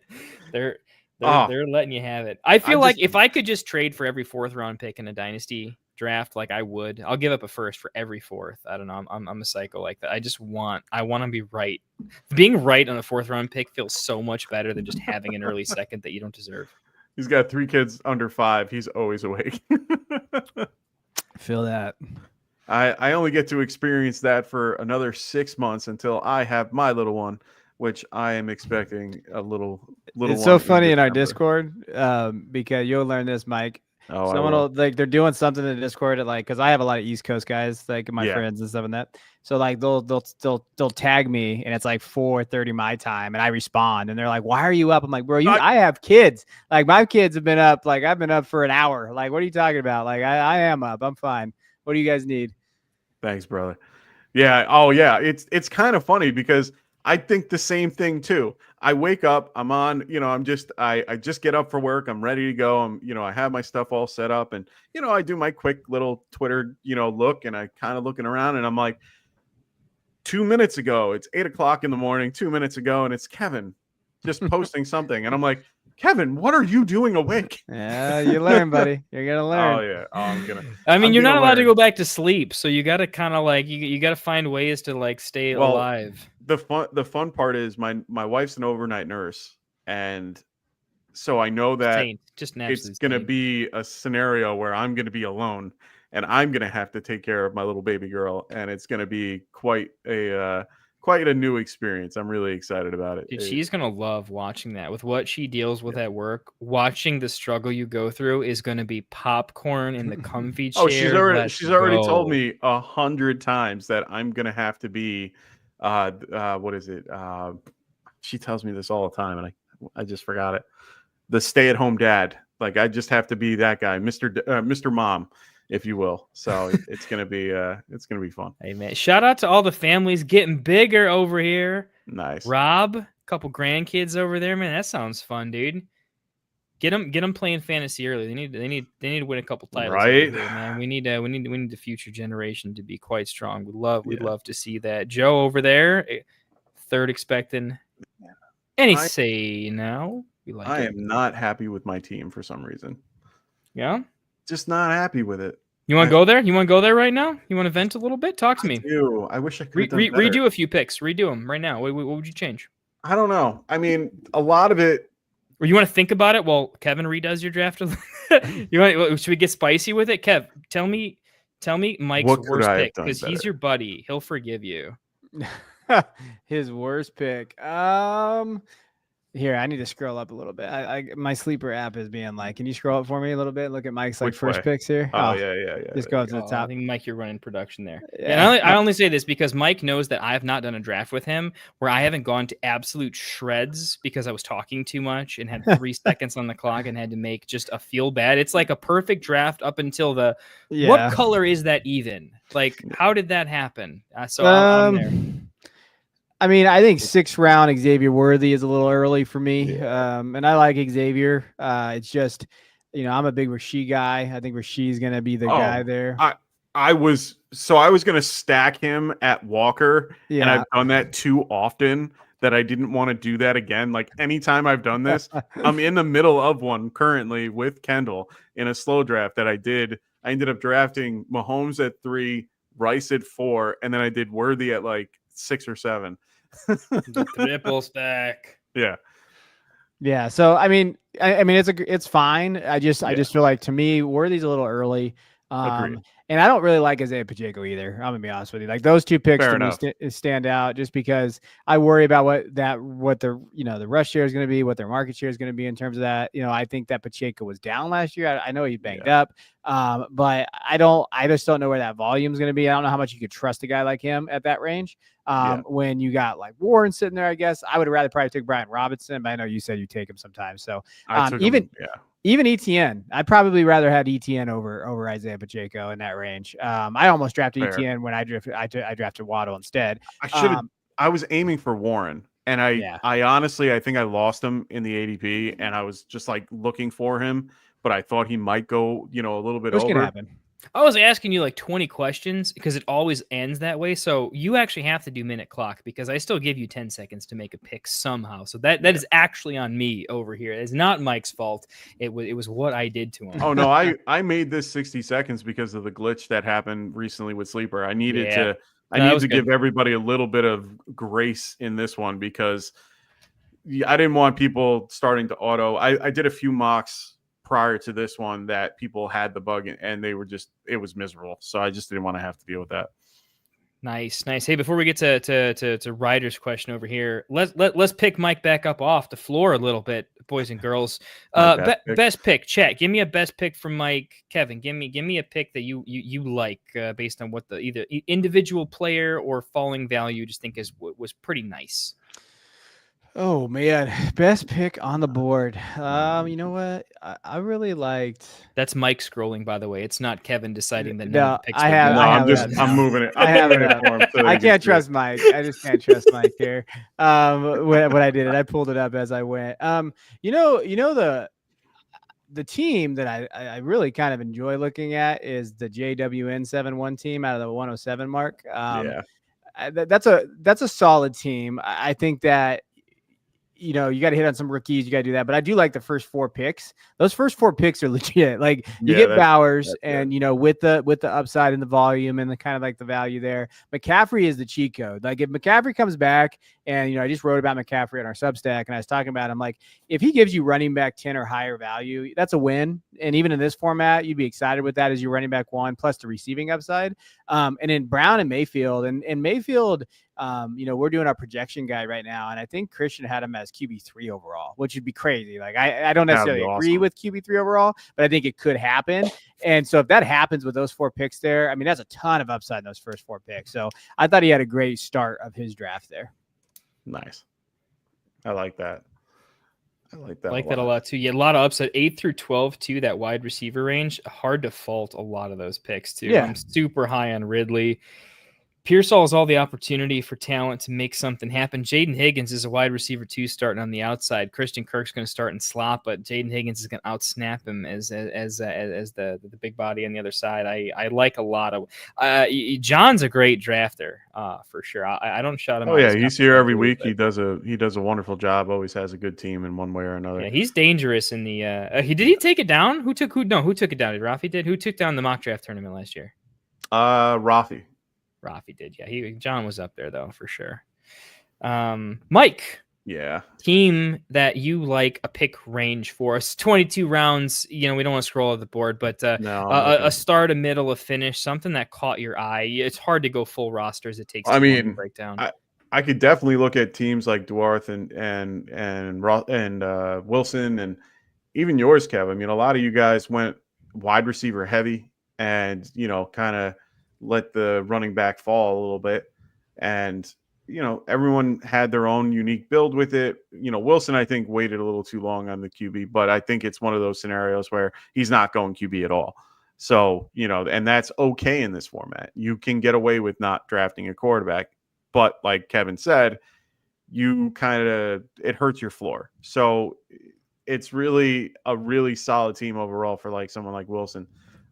S7: They're letting you have it. I feel like if I could just trade for every 4th round pick in a dynasty draft, like I would, I'll give up a first for every 4th. I don't know. I'm a psycho like that. I want to be right. Being right on a 4th round pick feels so much better than just having an early second that you don't deserve.
S6: He's got 3 kids under 5. He's always awake.
S8: Feel that.
S6: I only get to experience that for another 6 months until I have my little one, which I am expecting a little.
S8: It's so funny in our Discord because you'll learn this, Mike.
S6: Oh,
S8: someone will like they're doing something in the Discord at, like, because I have a lot of East Coast guys, like my friends and stuff and that. So like they'll tag me and it's like 4:30 my time and I respond and they're like, "Why are you up?" I'm like, "Bro, I have kids. Like my kids have been up. Like I've been up for an hour. Like what are you talking about? Like I am up. I'm fine. What do you guys need?"
S6: Thanks, brother. Yeah. Oh yeah. It's kind of funny because I think the same thing too. I wake up, I'm on, I just get up for work. I'm ready to go. I have my stuff all set up and, I do my quick little Twitter, look and I kind of looking around and I'm like, 2 minutes ago, it's 8 o'clock in the morning, 2 minutes ago. And it's Kevin just posting something. And I'm like, Kevin, what are you doing awake?
S8: Yeah, you learn, buddy. You're going to learn.
S6: Oh yeah. Oh,
S7: I mean, you're not allowed to go back to sleep. So you got to kind of like, you got to find ways to like stay alive.
S6: The fun part is my wife's an overnight nurse. And so I know that it's going to be a scenario where I'm going to be alone and I'm going to have to take care of my little baby girl. And it's going to be quite a new experience. I'm really excited about it.
S7: Dude, she's going to love watching that. With what she deals with at work, watching the struggle you go through is going to be popcorn in the comfy chair.
S6: Oh, she's already told me 100 times that I'm going to have to be, what is it? She tells me this all the time and I just forgot it. The stay-at-home dad. Like I just have to be that guy, Mr. Mom, if you will. So it's gonna be fun.
S7: Hey man, shout out to all the families getting bigger over here.
S6: Nice.
S7: Rob, a couple grandkids over there, man. That sounds fun, dude. Get them playing fantasy early. They need to win a couple titles,
S6: right?
S7: Here, man. We need the future generation to be quite strong. We'd love to see that. Joe over there, 3rd expecting. Any say now?
S6: I am not happy with my team for some reason.
S7: Yeah?
S6: Just not happy with it.
S7: You want to go there? You want to go there right now? You want to vent a little bit? Talk to me.
S6: I wish I could
S7: redo a few picks. Redo them right now. What would you change?
S6: I don't know. I mean, a lot of it.
S7: Or you want to think about it while Kevin redoes your draft? Should we get spicy with it? Kev, tell me Mike's worst pick because he's your buddy. He'll forgive you.
S8: His worst pick. Here, I need to scroll up a little bit. My sleeper app is being like, can you scroll up for me a little bit? Look at Mike's first picks here.
S6: Oh, yeah.
S8: Just go up to the top.
S7: I think Mike, you're running production there.
S8: Yeah.
S7: And I only say this because Mike knows that I have not done a draft with him where I haven't gone to absolute shreds because I was talking too much and had 3 seconds on the clock and had to make just a feel bad. It's like a perfect draft up until what color is that even? Like, how did that happen? So I'm there.
S8: I mean, I think 6th round Xavier Worthy is a little early for me. And I like Xavier. It's just, I'm a big Rasheed guy. I think Rasheed's going to be the guy there.
S6: I was going to stack him at Walker, and I've done that too often that I didn't want to do that again. Like anytime I've done this, I'm in the middle of one currently with Kendall in a slow draft that I did. I ended up drafting Mahomes at 3, Rice at 4, and then I did Worthy at like 6 or 7.
S7: The triple stack.
S6: Yeah.
S8: Yeah. So I mean, it's fine. I just feel like, to me, Worthy's a little early.
S6: Agreed.
S8: And I don't really like Isaiah Pacheco either. I'm gonna be honest with you. Like those 2 picks
S6: Fair
S8: to me stand out, just because I worry about what the the rush share is going to be, what their market share is going to be in terms of that. I think that Pacheco was down last year. I know he's banged up, but I just don't know where that volume is going to be. I don't know how much you could trust a guy like him at that range. When you got like Warren sitting there, I guess I would rather probably take Brian Robinson, but I know you said you take him sometimes. So even ETN, I'd probably rather had ETN over Isaiah Pacheco in that range. I almost drafted ETN when I drafted Waddle instead.
S6: I was aiming for Warren, and I honestly, I think I lost him in the ADP, and I was just like looking for him, but I thought he might go, a little bit over.
S8: Can happen.
S7: I was asking you like 20 questions because it always ends that way. So you actually have to do minute clock, because I still give you 10 seconds to make a pick somehow. So that is actually on me over here. It's not Mike's fault. It was what I did to him.
S6: Oh no, I made this 60 seconds because of the glitch that happened recently with Sleeper. I needed to give everybody a little bit of grace in this one, because I didn't want people starting to auto. I did a few mocks prior to this one that people had the bug, and they were it was miserable. So I just didn't want to have to deal with that.
S7: Nice. Hey, before we get to Ryder's question over here, let's pick Mike back up off the floor a little bit, boys and girls. Best pick, chat. Give me a best pick from Mike. Kevin, give me a pick that you like based on what the either individual player or falling value you just think was pretty nice.
S8: Oh man, best pick on the board. You know what? I really liked.
S7: That's Mike scrolling, by the way. It's not Kevin deciding that.
S8: No,
S7: picks
S6: I'm moving it.
S8: I can't trust Mike. I just can't trust Mike here. What I did, and I pulled it up as I went. The team that I really kind of enjoy looking at is the JWN 7-1 team out of the 107 mark. That's a solid team. I think that. You got to hit on some rookies. You got to do that. But I do like the first 4 picks. Those first 4 picks are legit. Like you get Bowers and, with the upside and the volume and the kind of like the value there. McCaffrey is the cheat code. Like if McCaffrey comes back and, I just wrote about McCaffrey on our Substack and I was talking about him, like if he gives you running back 10 or higher value, that's a win. And even in this format, you'd be excited with that as your running back 1 plus the receiving upside. And then Brown and Mayfield and Mayfield, we're doing our projection guide right now, and I think Christian had him as QB3 overall, which would be crazy. Like I don't necessarily agree with QB3 overall, but I think it could happen. And so if that happens with those 4 picks there, I mean, that's a ton of upside in those first 4 picks. So I thought he had a great start of his draft there.
S6: Nice. I like that. I like that
S7: a lot too. Yeah, a lot of upside. 8 through 12 too. That wide receiver range. Hard to fault a lot of those picks too.
S8: Yeah.
S7: I'm super high on Ridley. Pearsall has all the opportunity for talent to make something happen. Jaden Higgins is a wide receiver 2 starting on the outside. Christian Kirk's going to start in slot, but Jaden Higgins is going to outsnap him as the big body on the other side. I like a lot of. John's a great drafter for sure. I don't shout him out.
S6: Oh yeah, he's here every week. He does a wonderful job. Always has a good team in one way or another.
S7: Yeah, he's dangerous in the. Did he take it down? Who took it down? Did Rafi did? Who took down the mock draft tournament last year?
S6: Rafi
S7: did. Yeah, John was up there though for sure. Mike,
S6: yeah,
S7: team that you like a pick range for us. 22 rounds. We don't want to scroll up the board, but a start, a middle, a finish, something that caught your eye. It's hard to go full rosters. It takes. To break down.
S6: I could definitely look at teams like Dwarth and Wilson and even yours, Kev. I mean, a lot of you guys went wide receiver heavy and kind of let the running back fall a little bit. And, everyone had their own unique build with it. Wilson, I think, waited a little too long on the QB, but I think it's one of those scenarios where he's not going QB at all. So, and that's okay in this format. You can get away with not drafting a quarterback, but like Kevin said, it hurts your floor. So it's really a really solid team overall for like someone like Wilson.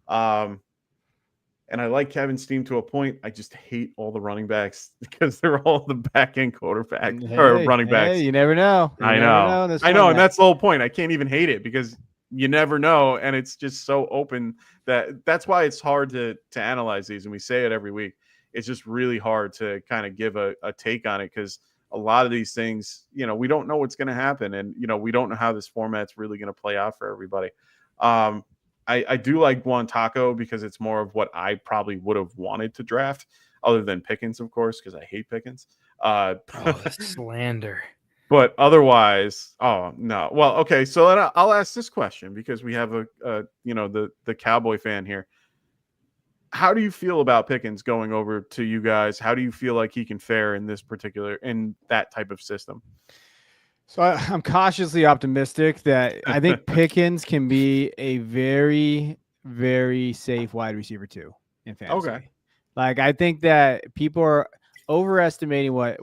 S6: And I like Kevin's team to a point. I just hate all the running backs because they're all the back end quarterback or running backs.
S8: You never know.
S6: I know. And that's the whole point. I can't even hate it because you never know. And it's just so open that's why it's hard to analyze these. And we say it every week. It's just really hard to kind of give a take on it because a lot of these things, we don't know what's going to happen. And, we don't know how this format's really going to play out for everybody. I do like Juan Taco because it's more of what I probably would have wanted to draft, other than Pickens, of course, because I hate Pickens.
S7: Slander.
S6: But otherwise, oh no. Well, okay. So I'll ask this question because we have the Cowboy fan here. How do you feel about Pickens going over to you guys? How do you feel like he can fare in that type of system?
S8: So I'm cautiously optimistic that I think Pickens can be a very, very safe wide receiver too in fantasy.
S6: Okay.
S8: Like I think that people are overestimating what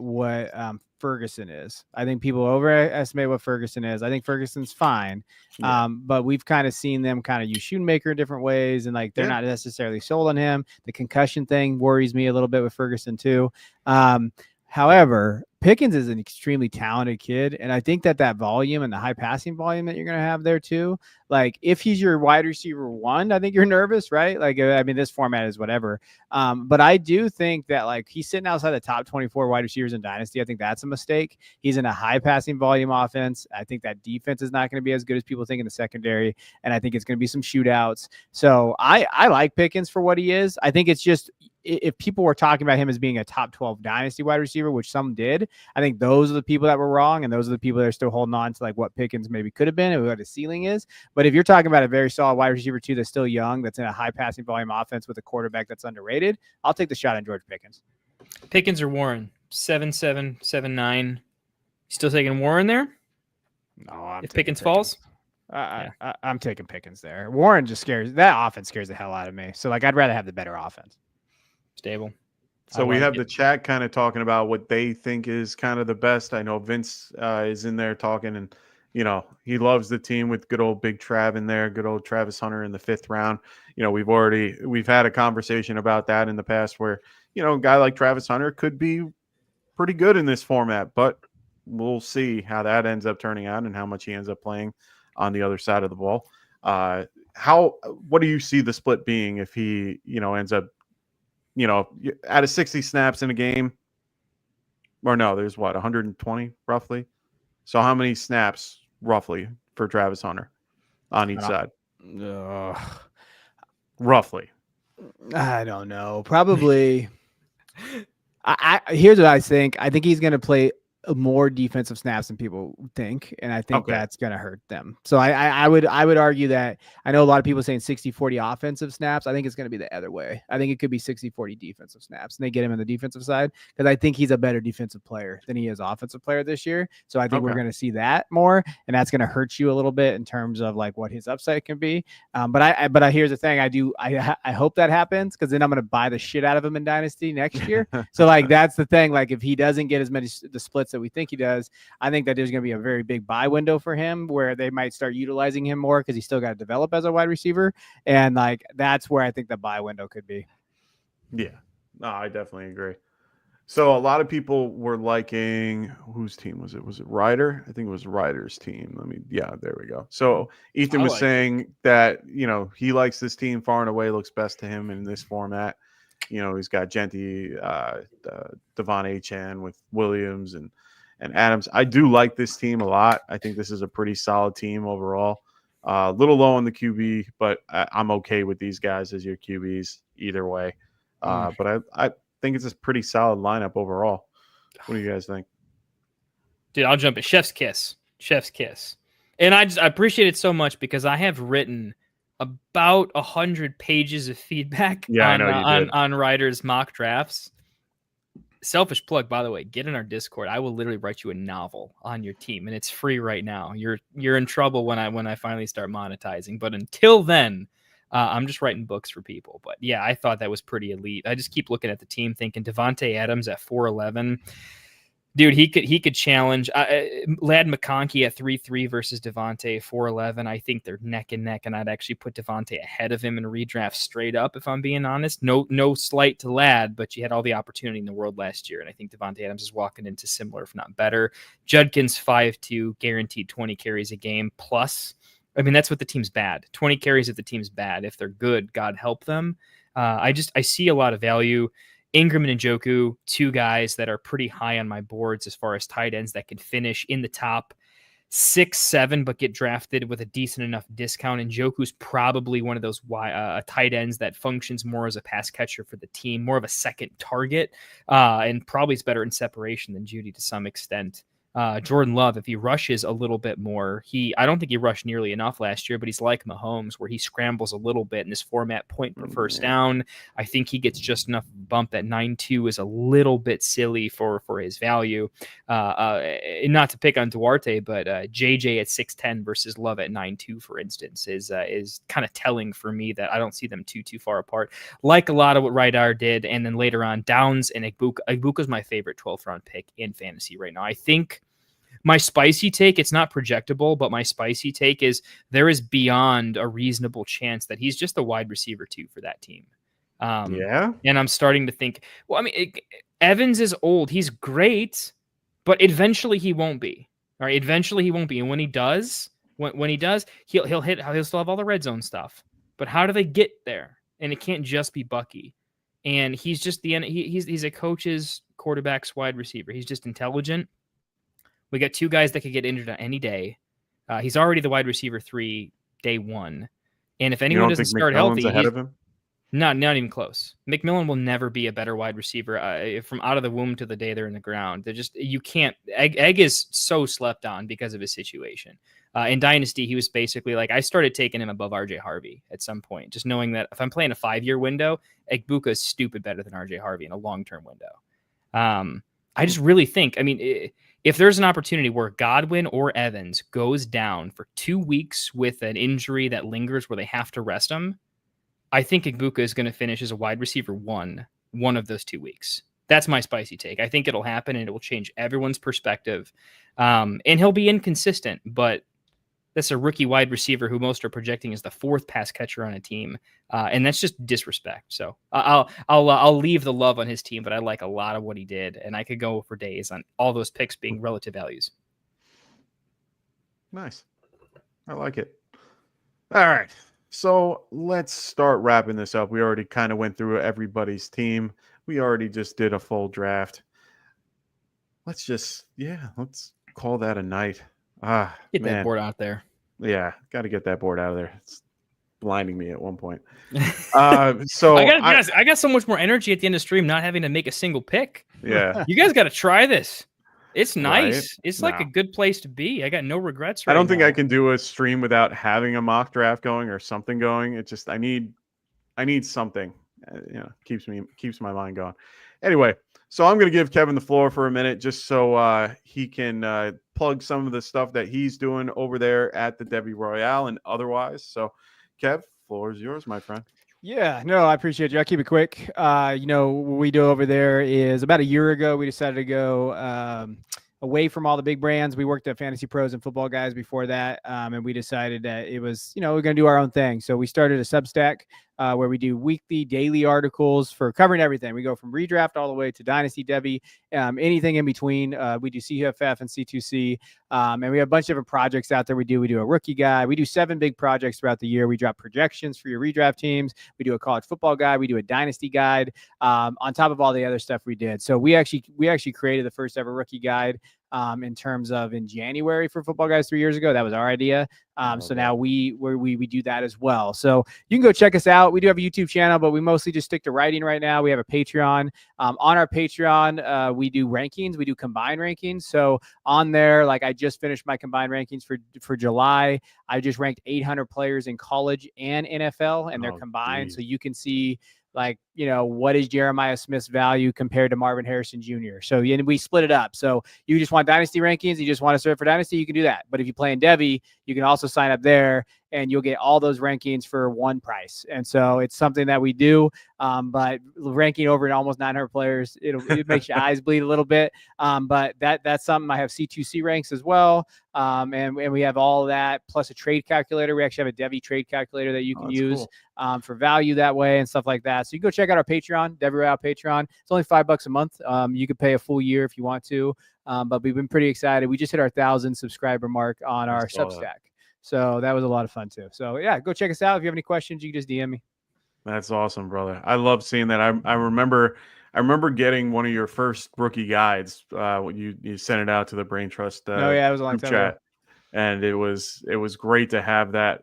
S8: Ferguson is. I think people overestimate what Ferguson is. I think Ferguson's fine. Yeah. But we've kind of seen them kind of use Shoemaker in different ways, and like they're not necessarily sold on him. The concussion thing worries me a little bit with Ferguson too. However, Pickens is an extremely talented kid, and I think that volume and the high passing volume that you're going to have there too, like if he's your wide receiver one, I think you're nervous, right? Like, I mean, this format is whatever. But I do think that like he's sitting outside the top 24 wide receivers in Dynasty. I think that's a mistake. He's in a high passing volume offense. I think that defense is not going to be as good as people think in the secondary, and I think it's going to be some shootouts. So I like Pickens for what he is. I think it's just, if people were talking about him as being a top 12 dynasty wide receiver, which some did, I think those are the people that were wrong. And those are the people that are still holding on to like what Pickens maybe could have been and what his ceiling is. But if you're talking about a very solid wide receiver too, that's still young, that's in a high passing volume offense with a quarterback that's underrated, I'll take the shot on George Pickens.
S7: Pickens or Warren? 7-7, 7-9. Still taking Warren there?
S8: No,
S7: if Pickens falls?
S8: I'm taking Pickens there. Warren just that offense scares the hell out of me. So like I'd rather have the better offense.
S7: Stable.
S6: So we have the chat kind of talking about what they think is kind of the best. I know Vince is in there talking, and he loves the team with good old Big Trav in there, good old Travis Hunter in the 5th round. We've had a conversation about that in the past where a guy like Travis Hunter could be pretty good in this format, but we'll see how that ends up turning out and how much he ends up playing on the other side of the ball. What do you see the split being if he ends up out of 60 snaps in a game, or no, there's 120 roughly. So how many snaps roughly for Travis Hunter on each side? Roughly.
S8: I don't know. Probably. Here's what I think. I think he's going to play more defensive snaps than people think, and I think that's going to hurt them. So I would argue that I know a lot of people saying 60-40 offensive snaps. I think it's going to be the other way. I think it could be 60-40 defensive snaps, and they get him on the defensive side because I think he's a better defensive player than he is offensive player this year. So I think we're going to see that more, and that's going to hurt you a little bit in terms of like what his upside can be. But here's the thing: I hope that happens because then I'm going to buy the shit out of him in Dynasty next year. So like that's the thing. Like if he doesn't get as many the splits that we think he does, I think that there's going to be a very big buy window for him where they might start utilizing him more because he's still got to develop as a wide receiver. And like, that's where I think the buy window could be.
S6: Yeah, no, I definitely agree. So a lot of people were liking, whose team was it? Was it Ryder? I think it was Ryder's team. There we go. So Ethan was saying that, he likes this team far and away, looks best to him in this format. He's got Genty, Devon Achane with Williams and Adams. I do like this team a lot. I think this is a pretty solid team overall. A little low on the QB, but I'm okay with these guys as your QBs either way. But I think it's a pretty solid lineup overall. What do you guys think?
S7: Dude, I'll jump in. Chef's kiss. And I appreciate it so much because I have written about 100 pages of feedback on Ryder's mock drafts. Selfish plug, by the way, get in our Discord. I will literally write you a novel on your team, and it's free right now. You're in trouble when I finally start monetizing. But until then, I'm just writing books for people. But yeah, I thought that was pretty elite. I just keep looking at the team thinking Devontae Adams at 4'11". Dude, he could challenge Lad McConkey at 3'3" versus Devontae 4'11". I think they're neck and neck, and I'd actually put Devontae ahead of him in a redraft straight up, if I'm being honest. No slight to Lad, but you had all the opportunity in the world last year, and I think Devontae Adams is walking into similar, if not better. Judkins 5'2", guaranteed 20 carries a game plus. I mean, that's what the team's bad. 20 carries if the team's bad. If they're good, God help them. I see a lot of value. Ingram and Njoku, two guys that are pretty high on my boards as far as tight ends that could finish in the top 6, 7, but get drafted with a decent enough discount. Njoku's probably one of those tight ends that functions more as a pass catcher for the team, more of a second target, and probably is better in separation than Judy to some extent. Jordan Love, if he rushes a little bit more, I don't think he rushed nearly enough last year, but he's like Mahomes, where he scrambles a little bit in this format, point per first down. I think he gets just enough bump that 9.2 is a little bit silly for his value. Not to pick on Duarte, but JJ at 6'10" versus Love at 9.2, for instance, is kind of telling for me that I don't see them too far apart. Like a lot of what Rydar did, and then later on, Downs and Egbuka. Egbuka's my favorite 12th round pick in fantasy right now. I think my spicy take, it's not projectable, but my spicy take is there is beyond a reasonable chance that he's just a wide receiver 2 for that team. And I'm starting to think, well, I mean, Evans is old. He's great, but eventually he won't be. All right, eventually he won't be. And when he does, he'll still have all the red zone stuff. But how do they get there? And it can't just be Bucky. And he's just he's a coach's quarterback's wide receiver. He's just intelligent. We got 2 guys that could get injured on any day. He's already the wide receiver 3 day 1. And if anyone doesn't start healthy,
S6: ahead of him?
S7: Not even close. McMillan will never be a better wide receiver from out of the womb to the day they're in the ground. They're just, you can't. Egg is so slept on because of his situation. In Dynasty, he was basically like, I started taking him above RJ Harvey at some point, just knowing that if I'm playing a 5-year window, Egbuka is stupid better than RJ Harvey in a long-term window. I just really think, I mean, if there's an opportunity where Godwin or Evans goes down for 2 weeks with an injury that lingers where they have to rest him, I think Egbuka is going to finish as a wide receiver 1 of those 2 weeks. That's my spicy take. I think it'll happen and it will change everyone's perspective. And he'll be inconsistent, but that's a rookie wide receiver who most are projecting as the 4th pass catcher on a team. And that's just disrespect. So I'll leave the love on his team, but I like a lot of what he did. And I could go for days on all those picks being relative values.
S6: Nice. I like it. All right. So let's start wrapping this up. We already kind of went through everybody's team. We already just did a full draft. Let's call that a night.
S7: Get that board out there.
S6: Yeah, got to get that board out of there. It's blinding me at one point. So
S7: I got so much more energy at the end of the stream not having to make a single pick.
S6: Yeah.
S7: You guys got to try this. It's nice.
S6: Right?
S7: It's like a good place to be. I got no regrets.
S6: I don't think I can do a stream without having a mock draft going or something going. It's just I need something. Keeps my mind going. Anyway, so I'm going to give Kevin the floor for a minute just so he can plug some of the stuff that he's doing over there at the Debbie Royale and otherwise. So, Kev, floor is yours, my friend.
S8: Yeah, no, I appreciate you. I'll keep it quick. What we do over there is about a year ago, we decided to go away from all the big brands. We worked at Fantasy Pros and Football Guys before that. And we decided that it was, we're going to do our own thing. So we started a Substack where we do weekly, daily articles for covering everything. We go from redraft all the way to Dynasty, Debbie, anything in between. We do CFF and C2C. And we have a bunch of different projects out there. We do a rookie guide. We do 7 big projects throughout the year. We drop projections for your redraft teams. We do a college football guide. We do a dynasty guide on top of all the other stuff we did. So we actually created the first ever rookie guide in terms of in January for Football Guys 3 years ago. That was our idea. So now we do that as well. So you can go check us out. We do have a YouTube channel, but we mostly just stick to writing right now. We have a Patreon. On our Patreon, we do rankings. We do combined rankings. So on there, like I just finished my combined rankings for July. I just ranked 800 players in college and NFL, and they're combined. Geez. So you can see what is Jeremiah Smith's value compared to Marvin Harrison Jr. So we split it up. So you just want dynasty rankings, you just want to serve for dynasty, you can do that. But if you play in Debbie, you can also sign up there and you'll get all those rankings for one price. And so it's something that we do. But ranking over almost 900 players, it makes your eyes bleed a little bit. But that's something. I have C2C ranks as well. And we have all that plus a trade calculator. We actually have a Devi trade calculator that you can use for value that way and stuff like that. So you can go check out our Patreon, Devi Royale Patreon. It's only $5 a month. You could pay a full year if you want to. But we've been pretty excited. We just hit our 1,000 subscriber mark on our Substack. So that was a lot of fun too. So yeah, go check us out. If you have any questions, you can just DM me.
S6: That's awesome, brother. I love seeing that. I remember getting one of your first rookie guides. You sent it out to the Brain Trust
S8: it was a long time
S6: chat.
S8: ago.
S6: And it was great to have that,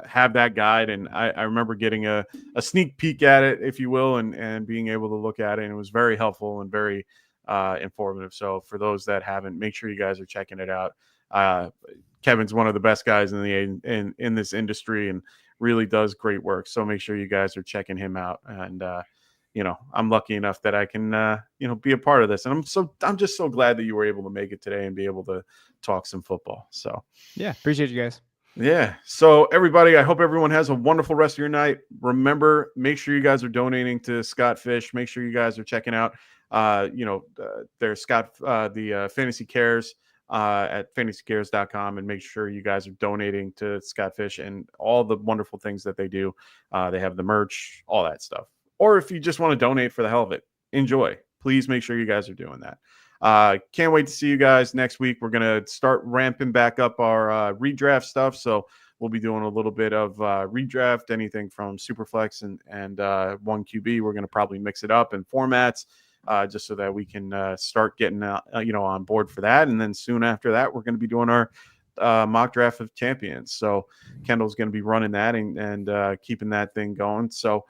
S6: have that guide. And I remember getting a sneak peek at it, if you will, and being able to look at it. And it was very helpful and very informative. So for those that haven't, make sure you guys are checking it out. Kevin's one of the best guys in this industry and really does great work. So make sure you guys are checking him out. And I'm lucky enough that I can be a part of this. And I'm just so glad that you were able to make it today and be able to talk some football. So
S8: yeah, appreciate you guys.
S6: Yeah. So everybody, I hope everyone has a wonderful rest of your night. Remember, make sure you guys are donating to Scott Fish. Make sure you guys are checking out their Scott the Fantasy Cares at fantasycares.com, and make sure you guys are donating to Scott Fish and all the wonderful things that they do. They have the merch, all that stuff. Or if you just want to donate for the hell of it, enjoy. Please make sure you guys are doing that. Can't wait to see you guys next week. We're going to start ramping back up our redraft stuff. So we'll be doing a little bit of redraft, anything from Superflex and 1QB. We're going to probably mix it up in formats just so that we can start getting on board for that. And then soon after that, we're going to be doing our mock draft of champions. So Kendall's going to be running that and keeping that thing going. So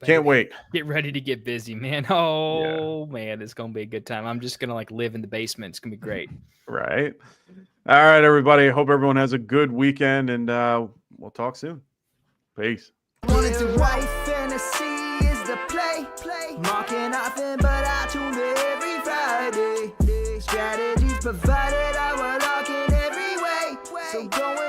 S6: can't wait.
S7: Get ready to get busy, man. Man, it's gonna be a good time. I'm just gonna live in the basement. It's gonna be great.
S6: Right. All right, everybody. Hope everyone has a good weekend, and we'll talk soon. Peace.
S1: Wanted to white fantasy is the play. Marking nothing, but I tune in every Friday. Strategies provided, I will lock in every way. So go